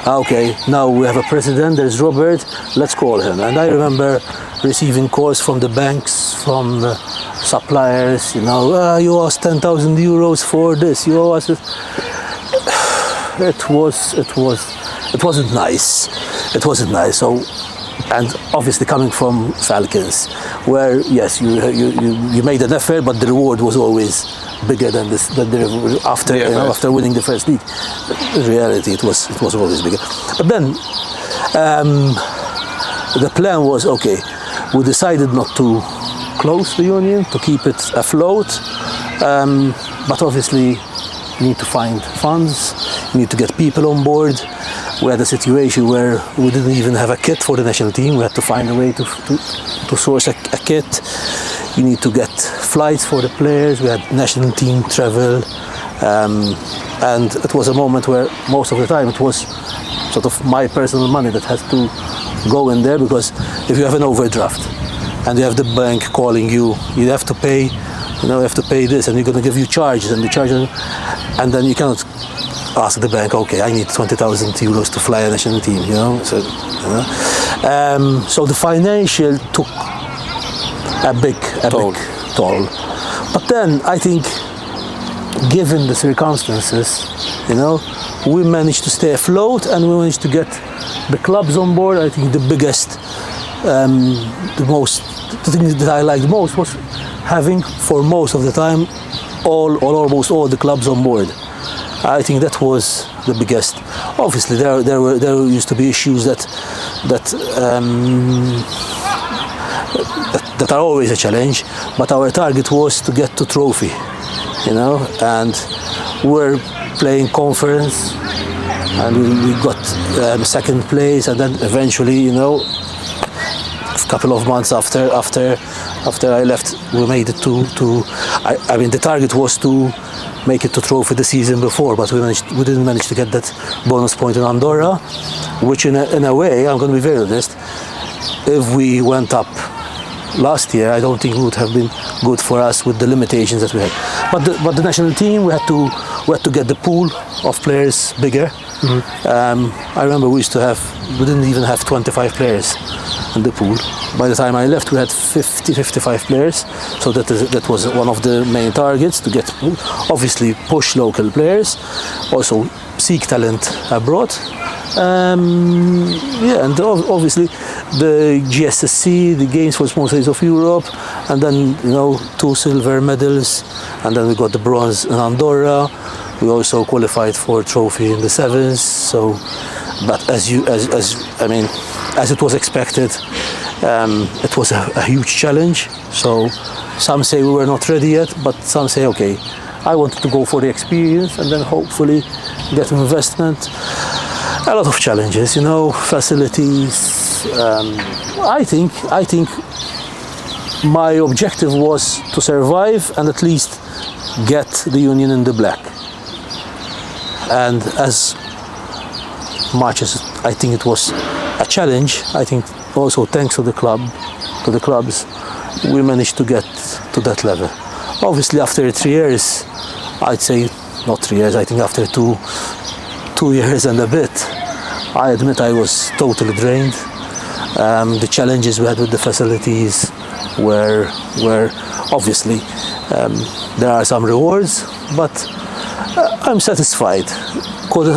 okay, now we have a president, there's Robert, let's call him. And I remember receiving calls from the banks, from the suppliers, you know, you owe us 10,000 euros for this, you owe us this. It wasn't nice. It wasn't nice. So, and obviously coming from Falcons, where yes, you made an effort, but the reward was always bigger than this. After winning the first league, in reality, it was always bigger. But then the plan was, okay, we decided not to close the union, to keep it afloat, but obviously you need to find funds, you need to get people on board. We had a situation where we didn't even have a kit for the national team. We had to find a way to source a kit. You need to get flights for the players. We had national team travel, and it was a moment where most of the time it was sort of my personal money that has to go in there, because if you have an overdraft and you have the bank calling you, you have to pay, you have to pay this, and you're going to give you charges, and then you cannot ask the bank, okay, I need 20,000 euros to fly a national team, So, so the financial took a big toll. But then I think, given the circumstances, we managed to stay afloat, and we managed to get the clubs on board. I think the biggest, the thing that I liked most was having, for most of the time, almost all the clubs on board. I think that was the biggest. Obviously, there used to be issues that are always a challenge. But our target was to get to trophy, and we're playing conference, and we got second place, and then eventually, a couple of months after I left, we made it to. I mean, the target was to make it to trophy the season before, but we didn't manage to get that bonus point in Andorra, which in a way, I'm going to be very honest, if we went up last year, I don't think it would have been good for us with the limitations that we had. But the national team, we had to get the pool of players bigger. Mm-hmm. I remember we didn't even have 25 players in the pool. By the time I left, we had 55 players. So that was one of the main targets, to get, obviously, push local players, also seek talent abroad. And obviously the GSSC, the Games for Small States of Europe, and then 2 silver medals, and then we got the bronze in Andorra. We also qualified for a trophy in the sevens. So, but as it was expected, it was a huge challenge. So some say we were not ready yet, but some say, okay, I wanted to go for the experience and then hopefully get an investment. A lot of challenges, facilities. I think my objective was to survive and at least get the union in the black. And as much as I think it was a challenge, I think also thanks to the clubs, we managed to get to that level. Obviously, after 3 years, I'd say not 3 years. I think after 2 years and a bit, I admit I was totally drained. The challenges we had with the facilities were obviously, there are some rewards, but I'm satisfied. Could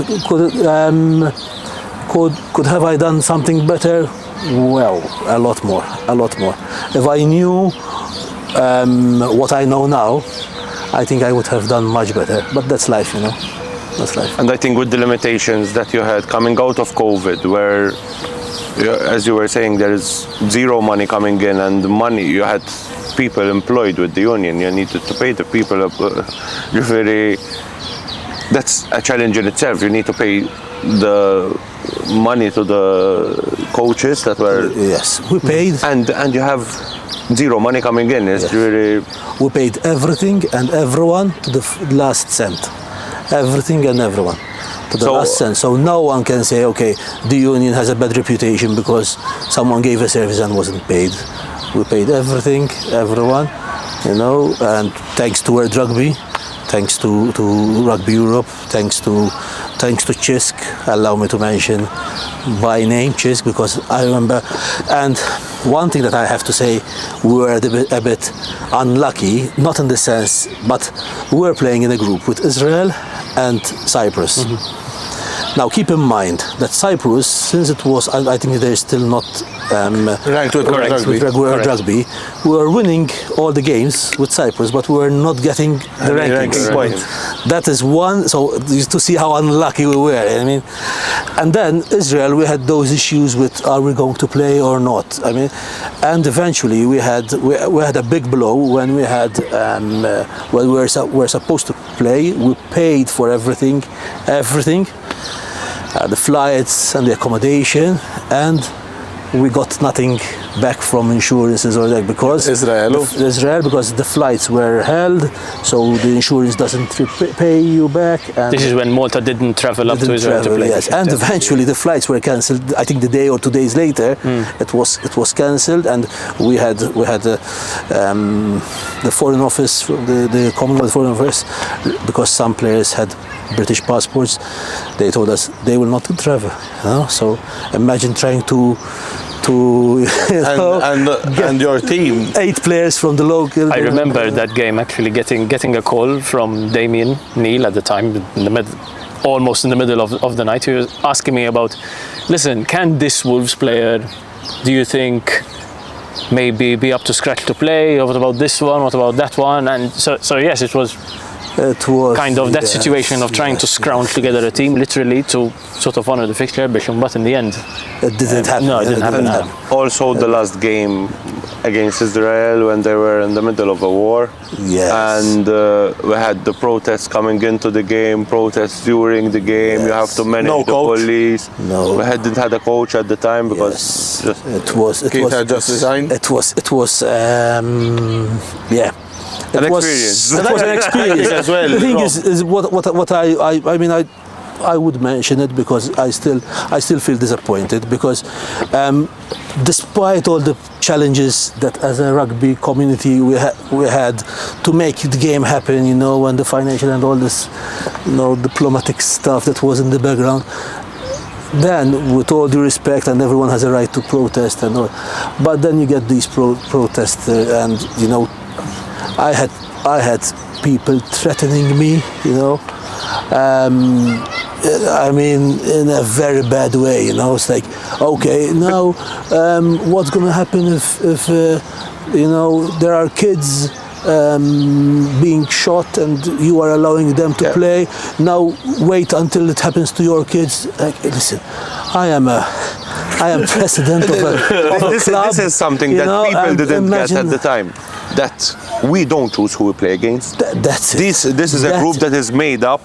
have I done something better? Well, a lot more. If I knew what I know now, I think I would have done much better. But that's life, That's life. And I think with the limitations that you had coming out of COVID, where, as you were saying, there is zero money coming in, and the money, you had people employed with the union, you needed to pay the people. That's a challenge in itself. You need to pay the money to the coaches that were. Yes, we paid. And you have zero money coming in. It's really. We paid everything and everyone to the last cent. Everything and everyone to the last cent. So no one can say, okay, the union has a bad reputation because someone gave a service and wasn't paid. We paid everything, everyone, and thanks to World Rugby, thanks to Rugby Europe, thanks to CISC, allow me to mention by name CISC, because I remember. And one thing that I have to say, we were a bit unlucky, not in the sense, but we were playing in a group with Israel and Cyprus. Mm-hmm. Now keep in mind that Cyprus, since it was, I think they're still not ranked with World Rugby, we were winning all the games with Cyprus, but we were not getting the ranking point. That is one, so to see how unlucky we were. And then Israel, we had those issues with, are we going to play or not? And eventually we had a big blow when we had when we were supposed to play. We paid for everything, the flights and the accommodation, and we got nothing back from insurances or that, because Israel, because the flights were held, so the insurance doesn't pay you back. And this is when Malta didn't travel up to Israel to play. Yes, and eventually the flights were cancelled. I think the day or 2 days later, it was cancelled, and we had the Foreign Office, the Commonwealth Foreign Office, because some players had British passports. They told us they will not travel. So imagine trying to and your team. 8 players from the local. I remember that game actually getting a call from Damien Neal at the time, almost in the middle of the night. He was asking me about, listen, can this Wolves player, do you think, maybe be up to scratch to play? Or what about this one? What about that one? And so yes, it was kind of that situation of trying to scrounge together a team, literally, to sort of honour the fixture ambition, but in the end, it didn't happen. No, it didn't happen. Also, the last game against Israel, when they were in the middle of a war, and we had the protests coming into the game, protests during the game. You have to manage the police. We hadn't had a coach at the time because Keith had just resigned. It was an experience. It was an experience as well. The thing is what I would mention it because I still feel disappointed because despite all the challenges that as a rugby community we had to make the game happen, and the financial and all this, diplomatic stuff that was in the background, then, with all due respect, and everyone has a right to protest, and all, but then you get these protests, and I had people threatening me, I mean, in a very bad way, It's like, okay, now, what's going to happen if there are kids being shot and you are allowing them to play? Now, wait until it happens to your kids. Like, listen, I am president of a club. This is something that people didn't get at the time. That we don't choose who we play against. That's it. This is a group that is made up,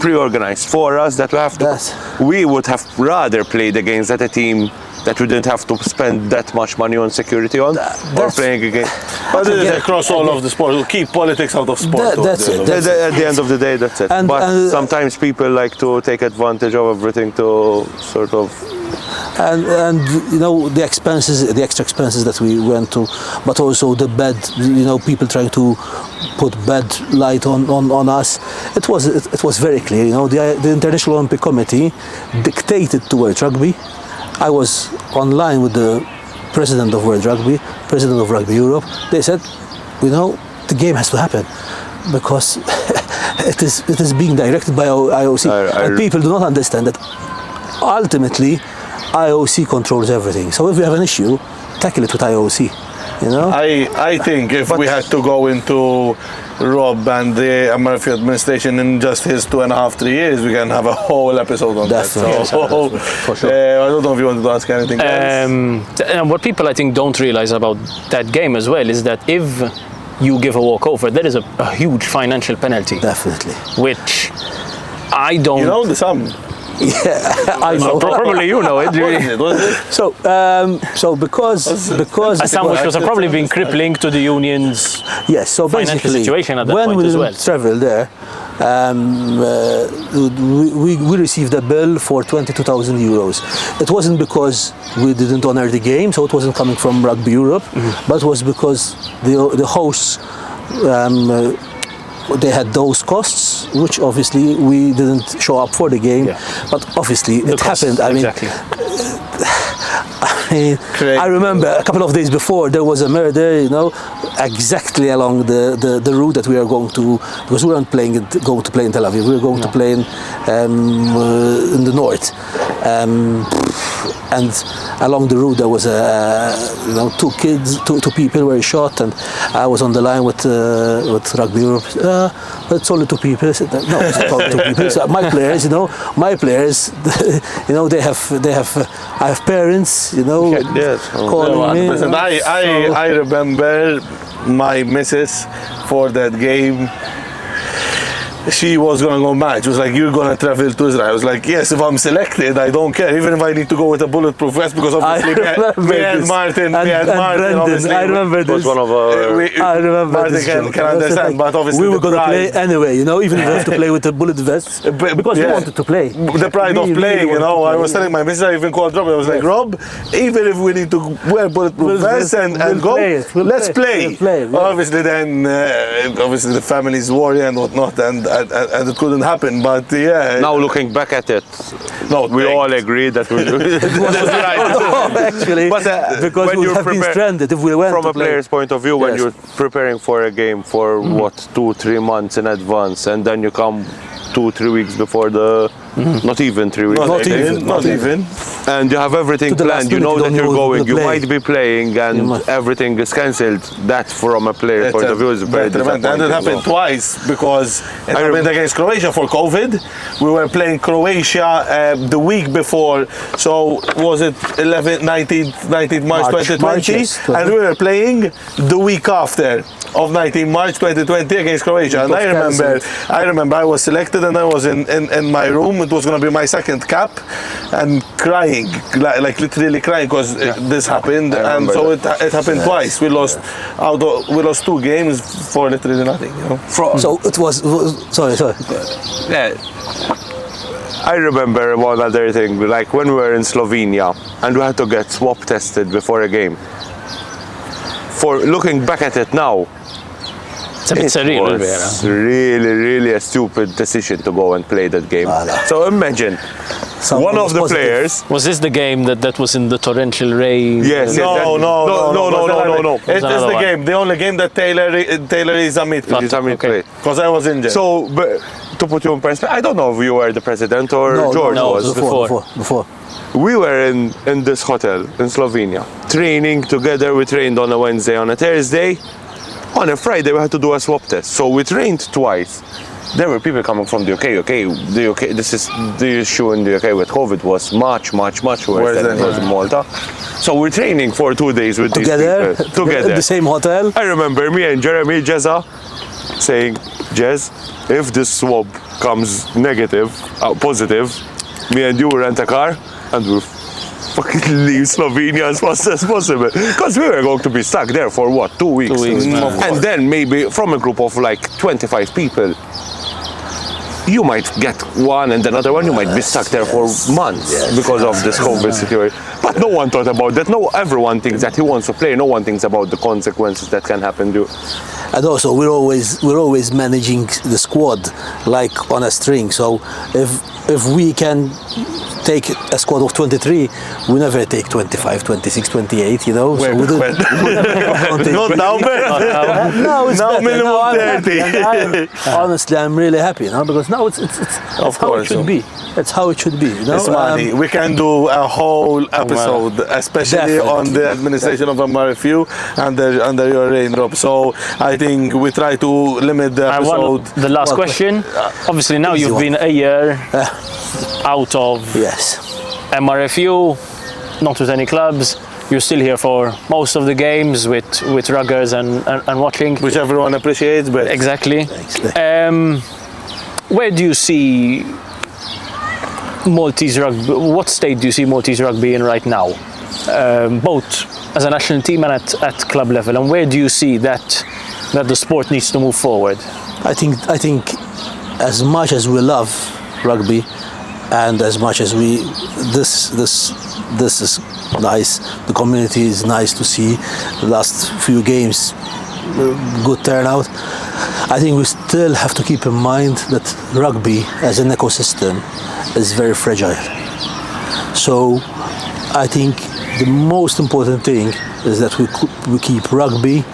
pre-organized for us, that we have to. We would have rather played against a team that we didn't have to spend that much money on security on, or playing against. But it is across all of the sports. We'll keep politics out of sport. That's it. At the end of the day, that's it. But sometimes people like to take advantage of everything to sort of. And the expenses, the extra expenses that we went to, but also the bad, people trying to put bad light on us. It was very clear. The International Olympic Committee dictated to World Rugby. I was online with the president of World Rugby, president of Rugby Europe. They said, the game has to happen because it is being directed by IOC, and people do not understand that ultimately IOC controls everything. So if we have an issue, tackle it with IOC. I think if we had to go into Rob and the Amalfi administration in just his 2.5-3 years, we can have a whole episode on that. So, for sure. I don't know if you wanted to ask anything else. And what people, I think, don't realize about that game as well is that if you give a walkover, there is a huge financial penalty. Definitely. Which I don't. You know the sum. Yeah, I know. Probably you know it. Was it? So because a sum which was probably been crippling to the union's so financial basically, situation at that when point we as well. traveled there, we received a bill for 22,000 euros. It wasn't because we didn't honor the game, so it wasn't coming from Rugby Europe, but it was because the hosts. They had those costs, which obviously we didn't show up for the game, but obviously it happened. I mean, exactly. I remember a couple of days before there was a murder, exactly along the route that we are going to, because we weren't going to play in Tel Aviv, we were going to play in the north. And along the route there was two people were shot, and I was on the line with Rugby Europe. But it's only two people. I said, no, it's not only two people. So my players, they have. I have parents, calling me. Listen, I remember my missus for that game. She was going to go mad. She was like, you're going to travel to Israel. I was like, yes, if I'm selected, I don't care. Even if I need to go with a bulletproof vest, because obviously me and Martin, obviously. I remember this. Was one of our... I remember Martin this. can understand, but obviously we were going to play anyway, even if we have to play with a bullet vest, because we wanted to play. The pride of playing, I was telling my missus, I even called Rob, I was like, Rob, even if we need to wear bulletproof vests and go, let's play. Obviously then, obviously the families worry and whatnot, and it couldn't happen, but Now looking back at it, we all agree that it was right. Actually, but because we would have been stranded if we went from a player's point of view, when you're preparing for a game for 2-3 months in advance, and then you come 2-3 weeks before the not even 3 weeks. Not even. And you have everything planned. You know that you're going. You might be playing, and everything is cancelled. That, from a player point of view, is very disappointing. And it happened twice, because it happened against Croatia for COVID. We were playing Croatia the week before. So was it 19th March 2020? And we were playing the week after of 19 March 2020 against Croatia. And I remember I was selected, and I was in my room. It was going to be my second cap, and crying, like literally crying, because this happened. And so it happened twice. We lost 2 games for literally nothing. So it was sorry. Yeah. I remember one other thing, like when we were in Slovenia and we had to get swab tested before a game. For looking back at it now, it was really a stupid decision to go and play that game. So imagine one of the positive. players. Was this the game that was in the torrential rain? Yes, No. no. It is another the one. game. The only game that Taylor is a mid. It's a mid-play. Because I was injured. So, but, to put you in perspective, I don't know if you were the president or George no, was. Before. We were in this hotel in Slovenia, training together. We trained on a Wednesday, on a Thursday. On a Friday, we had to do a swab test. So we trained twice. There were people coming from the UK. The UK. This is the issue in the UK with COVID was much worse than it was in Malta. So we're training for 2 days with Together, these people. Together. in the same hotel. I remember me and Jeremy Jezza saying, Jez, if this swab comes negative, positive, me and you rent a car and we'll fucking leave Slovenia as fast as possible. Because we were going to be stuck there for what, 2 weeks? 2 weeks, man. And then maybe from a group of like 25 people, you might get one and another one, you might be stuck there for months because of this COVID situation. But no one thought about that. No, everyone thinks that he wants to play. No one thinks about the consequences that can happen to you. And also, we're always managing the squad like on a string. So if we can take a squad of 23, we never take 25, 26, 28. You know. So we don't Not now, man. No, it's Now better. minimum Now I'm 30. happy. Honestly, I'm really happy now because now it's Of how course, it should be. It's how it should be. You know? It's money. We can do a whole episode, especially Definitely. on the administration of MRFU under your reign, Rob. So I think we try to limit the episode. The last question. Obviously, now you've been a year out of Yes. MRFU, not with any clubs. You're still here for most of the games with ruggers and watching. Which everyone appreciaes, but Exactly. Thanks. Where do you see Maltese rugby? What state do you see Maltese rugby in right now? Both as a national team and at club level. And where do you see that the sport needs to move forward? I think as much as we love rugby and as much as this is nice, the community is nice to see. The last few games, good turnout. I think we still have to keep in mind that rugby as an ecosystem is very fragile. So I think the most important thing is that we keep rugby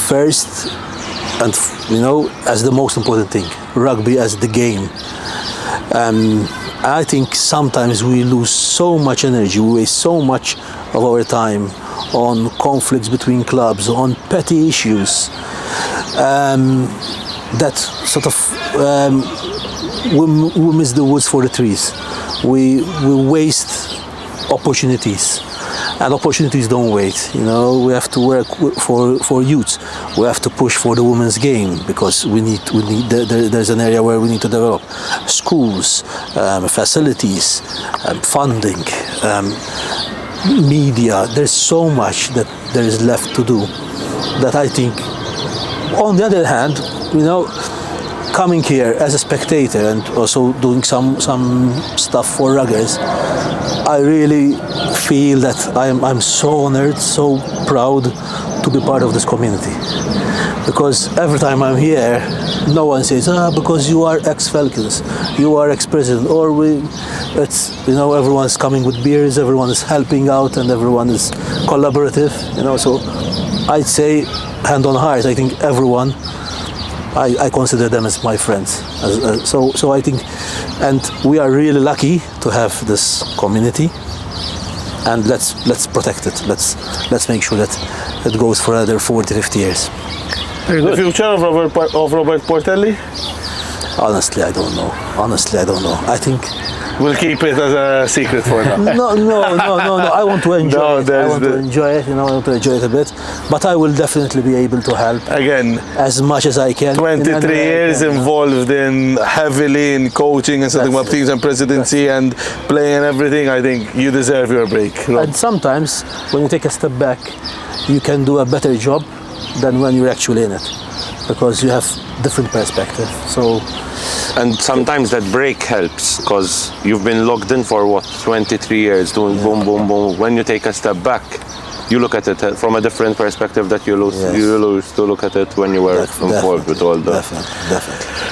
first, and as the most important thing, rugby as the game. I think sometimes we lose so much energy, we waste so much of our time on conflicts between clubs, on petty issues, that sort of we miss the woods for the trees. We waste opportunities. And opportunities don't wait. We have to work for youth. We have to push for the women's game because we need. There's an area where we need to develop schools, facilities, funding, media. There's so much that there is left to do. That I think. On the other hand, coming here as a spectator and also doing some stuff for ruggers, I really feel that I'm so honored, so proud to be part of this community. Because every time I'm here, no one says, because you are ex-Falcons, you are ex-president, or everyone's coming with beers, everyone is helping out, and everyone is collaborative. So I'd say, hand on heart, I think everyone. I consider them as my friends. So I think, and we are really lucky to have this community, and let's protect it. Let's make sure that it goes for another 40, 50 years. Very good. The future of Robert Portelli? Honestly, I don't know. I think We'll keep it as a secret for now. no. I want to enjoy it. I want to the- enjoy it. I want to enjoy it a bit. But I will definitely be able to help Again, as much as I can. in any 23 way I years can. involved in heavily in coaching and setting up That's it. teams and presidency and playing and everything. I think you deserve your break. Rob. And sometimes when you take a step back, you can do a better job than when you're actually in it, because you have different perspective. So And sometimes that break helps because you've been locked in for 23 years doing boom, boom, boom. When you take a step back, you look at it from a different perspective that you lose. Yes. You lose to look at it when you were involved with all the. Definitely.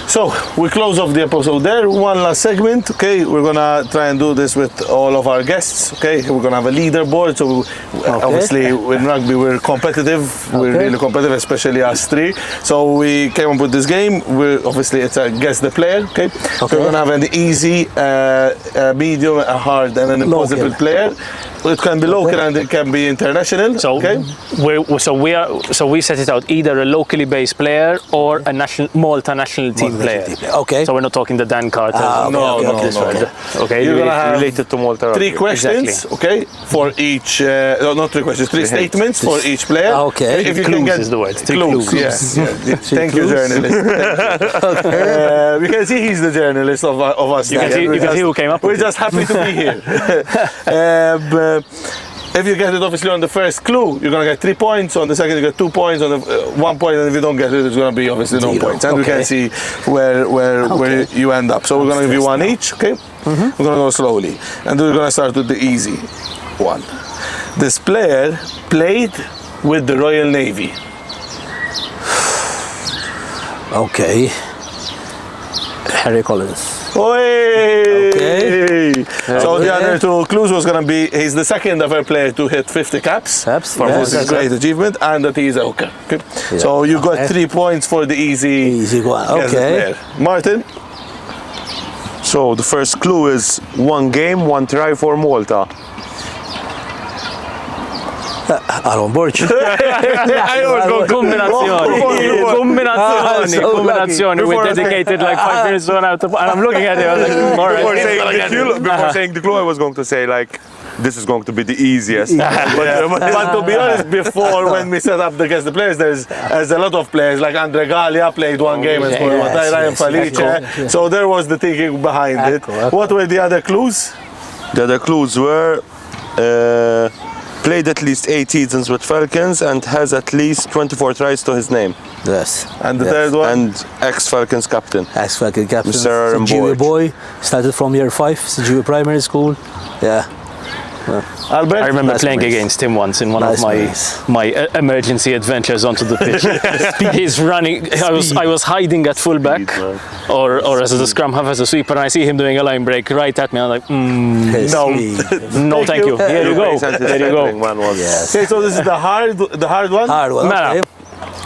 So we close off the episode there. One last segment. Okay, we're gonna try and do this with all of our guests. Okay, we're gonna have a leaderboard. So obviously in rugby we're competitive. We're really competitive, especially us three. So we came up with this game. Obviously it's a guess the player. Okay. So we're gonna have an easy, a medium, a hard, and an impossible player. It can be local and it can be international. So we set it out either a locally based player or a Malta national team player. Okay. So we're not talking the Dan Carter. No. Okay. You're gonna have related to Malta. 3 questions, okay, for each. Not 3 questions, 3 statements for each player. Okay. If you Clues can get is the word. Clues. Yes. Thank you, journalist. We can see he's the journalist of us. You can see who came up We're with it. just happy to be here. If you get it obviously on the first clue, you're gonna get 3 points. On the second, you get 2 points. On the 1 point, and if you don't get it, it's gonna be obviously no points. And we can see where you end up. So we're gonna give you 1 each. Okay. We're gonna go slowly, and we're gonna start with the easy one. This player played with the Royal Navy. Okay. Harry Collins. Okay. So the other 2 clues was going to be he's the second ever player to hit 50 caps. For this is a great achievement, and that he's a hooker. Okay. Yeah. So you got 3 points for the easy one. guess the Okay. player. Martin. So the first clue is 1 game, 1 try for Malta. Aaron Borch. Combinazioni. We dedicated like 5 minutes on out, and I'm looking at it. I was like, all right. Before saying the clue, I was going to say like, this is going to be the easiest. But to be honest, before when we set up the guess the players, there's a lot of players like Andre Gallia played 1 game and scored 1 try, Ryan Felice. So there was the thinking behind it. What were the other clues? The other clues were played at least 8 seasons with Falcons and has at least 24 tries to his name. Yes. And the third one? And ex-Falcons captain. Ex-Falcon captain. Mr. Aaron Junior Borch. boy. Started from year 5, Junior primary school. Yeah. Albert? I remember Nice playing race. against him once in one Nice of race. my emergency adventures onto the pitch. He's running. I was hiding at fullback, or as a scrum half, as a sweeper, and I see him doing a line break right at me. I'm like, no, thank you. Here you go. There you go. Yes. Okay, so this is the hard one? Hard one. Mara. Okay.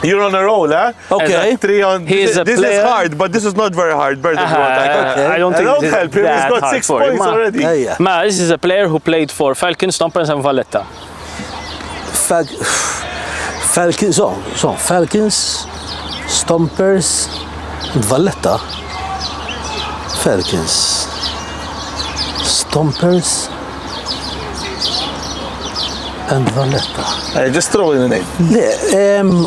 You're on a roll, huh? Okay. 3 on. He's a This player. is hard, but this is not very hard. Better than what I thought. I don't think Don't this is help him, he's that got hard 6 for him. points already. Yeah. Ma, this is a player who played for Falcons, Stompers and Valletta. Falcons, Stompers, and Valletta. Falcons, Stompers, and Valletta. Just throw in a name.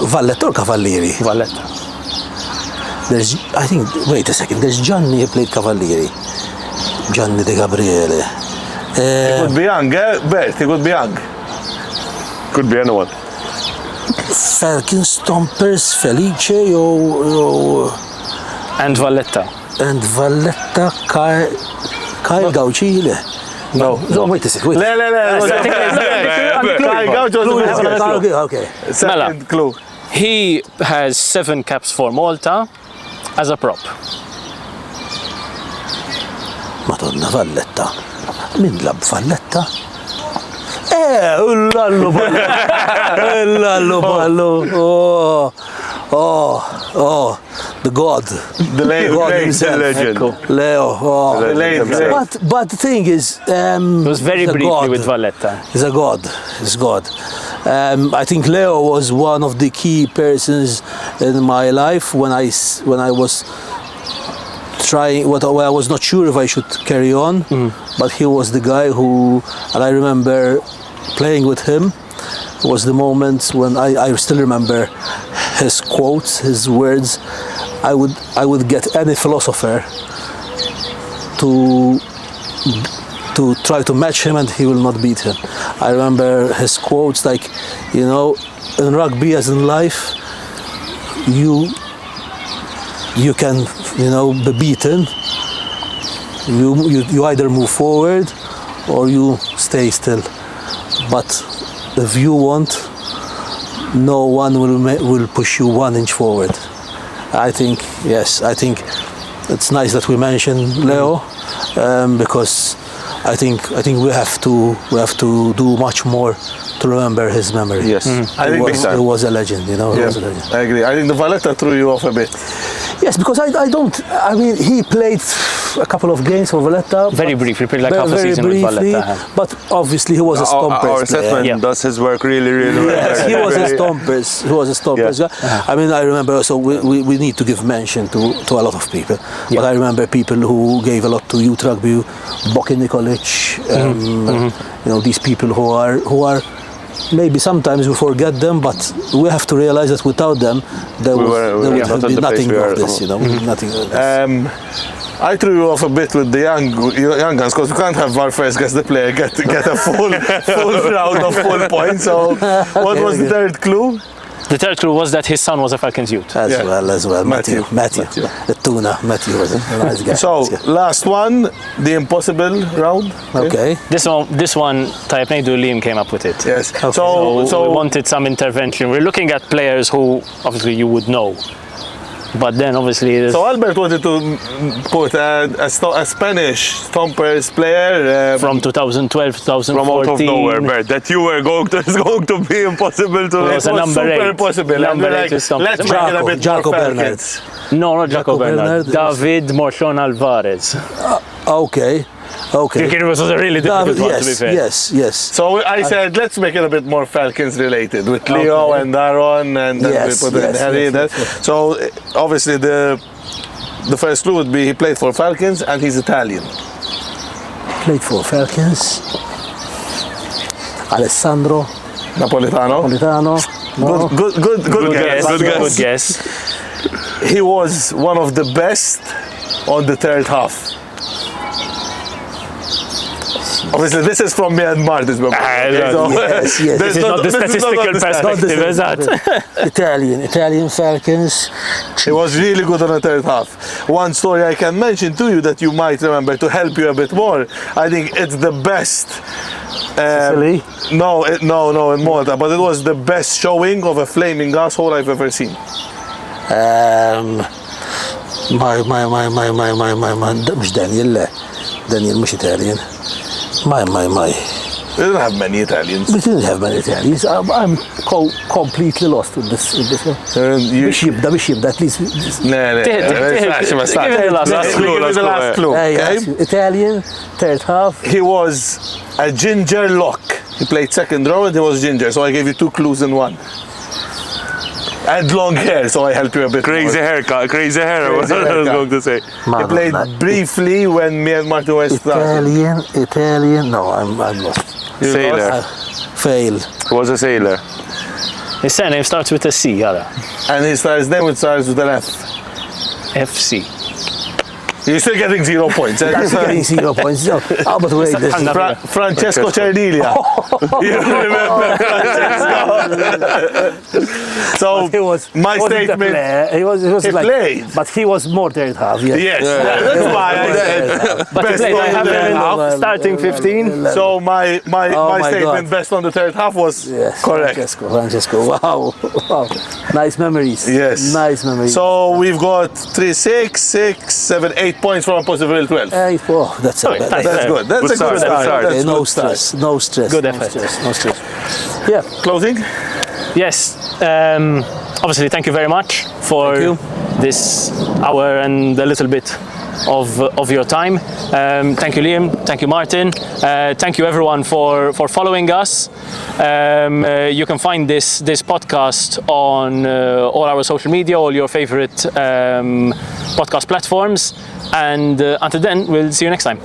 Valletta or Cavalieri? Valletta. I think, wait a second, there's Gianni who played Cavalieri. Gianni De Gabriele. Could be young, eh? Bert, he could be young. Could be anyone. Falcon Stompers, Felice, And Valletta. and Valletta, Kyle Gaucile. No. No, wait a second, wait. Kai Gaucho was the first clue. Okay. Second clue. He has 7 caps for Malta as a prop. Madonna, Valletta. Min lab Valletta? Ullallo ballo. Oh, the god. The late, God late himself. legend. Leo. The late. But the thing is, It was very he's a briefly god. with Valletta. He's a god. He's God. I think Leo was one of the key persons in my life when I was trying. I was not sure if I should carry on, but he was the guy who, and I remember playing with him. Was the moments when I still remember his quotes, his words. I would get any philosopher to try to match him, and he will not beat him. I remember his quotes like, in rugby as in life, you can be beaten. You either move forward or you stay still. But if you want, no one will push you 1 inch forward. I think it's nice that we mentioned Leo, because I think we have to do much more to remember his memory. Yes, I think He was a legend, you know. He was a legend. I agree. I think the Valletta threw you off a bit. Yes, because I mean, he played a couple of games for Valletta. Very briefly, played like half a very season briefly, with Valletta. but obviously he was a Stompers Our player. settlement does his work really, really well. Yes, he was a Stompers. He was a Stompers guy. I mean, I remember. So we need to give mention to a lot of people. But I remember people who gave a lot to youth rugby, Boki Nikolic. You know, these people who are. Maybe sometimes we forget them, but we have to realize that without them, there would have been nothing of this. You know, nothing of this. I threw you off a bit with the young guns because we can't have our first guest the player get a full round of full points. So, what was the third clue? The third clue was that his son was a Falcons youth. As well. Matthew. The tuna. Matthew was a nice guy. So, last one, the impossible round. Okay. This one, Taipneidu Liam came up with it. Yes. Okay. So we wanted some intervention. We're looking at players who obviously you would know. But then obviously... So Albert wanted to put a Spanish Stompers player from 2012, 2014. From out of nowhere, Bert, that you were is going to be impossible to... It was a number super 8. impossible. Number And 8 like, is Stompers. let's make it a bit Jaco more Bernard. Falcons. No, not Jaco Bernard. Bernard. David Morchon Alvarez. Okay. It was a really difficult one, to be fair. Yes. So I said, let's make it a bit more Falcons related with Leo and Aaron and then we put in Harry. So obviously the first clue would be he played for Falcons and he's Italian. Played for Falcons. Alessandro Napolitano. No. Good guess. Good guess. He was one of the best on the third half. Obviously, this is from me and Martin's memory. Yes. This is not the statistical perspective, is that? Italian Falcons. It was really good on the third half. One story I can mention to you that you might remember to help you a bit more. I think it's the best. Sicily? No, in Malta. But it was the best showing of a flaming asshole I've ever seen. مش دانيال مش Italian. My. We didn't have many Italians. We didn't have many Italians. I'm completely lost with this one. بيش يبدأ at least. Give me the last clue. Italian, third half. He was a ginger lock. He played second row and he was ginger. So I gave you 2 clues in one. And long hair, so I helped you a bit. Crazy haircut, crazy hair, I was going to say. He played briefly when me and Martin were starting. Italian. No, I'm lost. Sailor. Fail. He was a sailor. His surname starts with a C, Yara. And his name starts with an F. FC. You're still getting 0 points. That's getting 0 points. But wait, this is Francesco Cerdilia. You remember Francesco? So my statement. He was he like, played. but he was more third half. Yes, that's why I said. But he played, I have him in starting 15. So my statement, God. best on the third half, was correct. Francesco. Wow. Nice memories. Yes. Nice memories. So we've got 3, 6, 6, 7, 8 points from a possible 12. That's Nice. That's good. That's a good start. That's no good start. stress. No stress. Good no effort. Stress, no stress. Yeah. Closing? Yes. Obviously, thank you very much for this hour and a little bit of your time. Thank you, Liam. Thank you, Martin. Thank you, everyone, for following us. You can find this podcast on all our social media, all your favorite podcast platforms. And until then, we'll see you next time.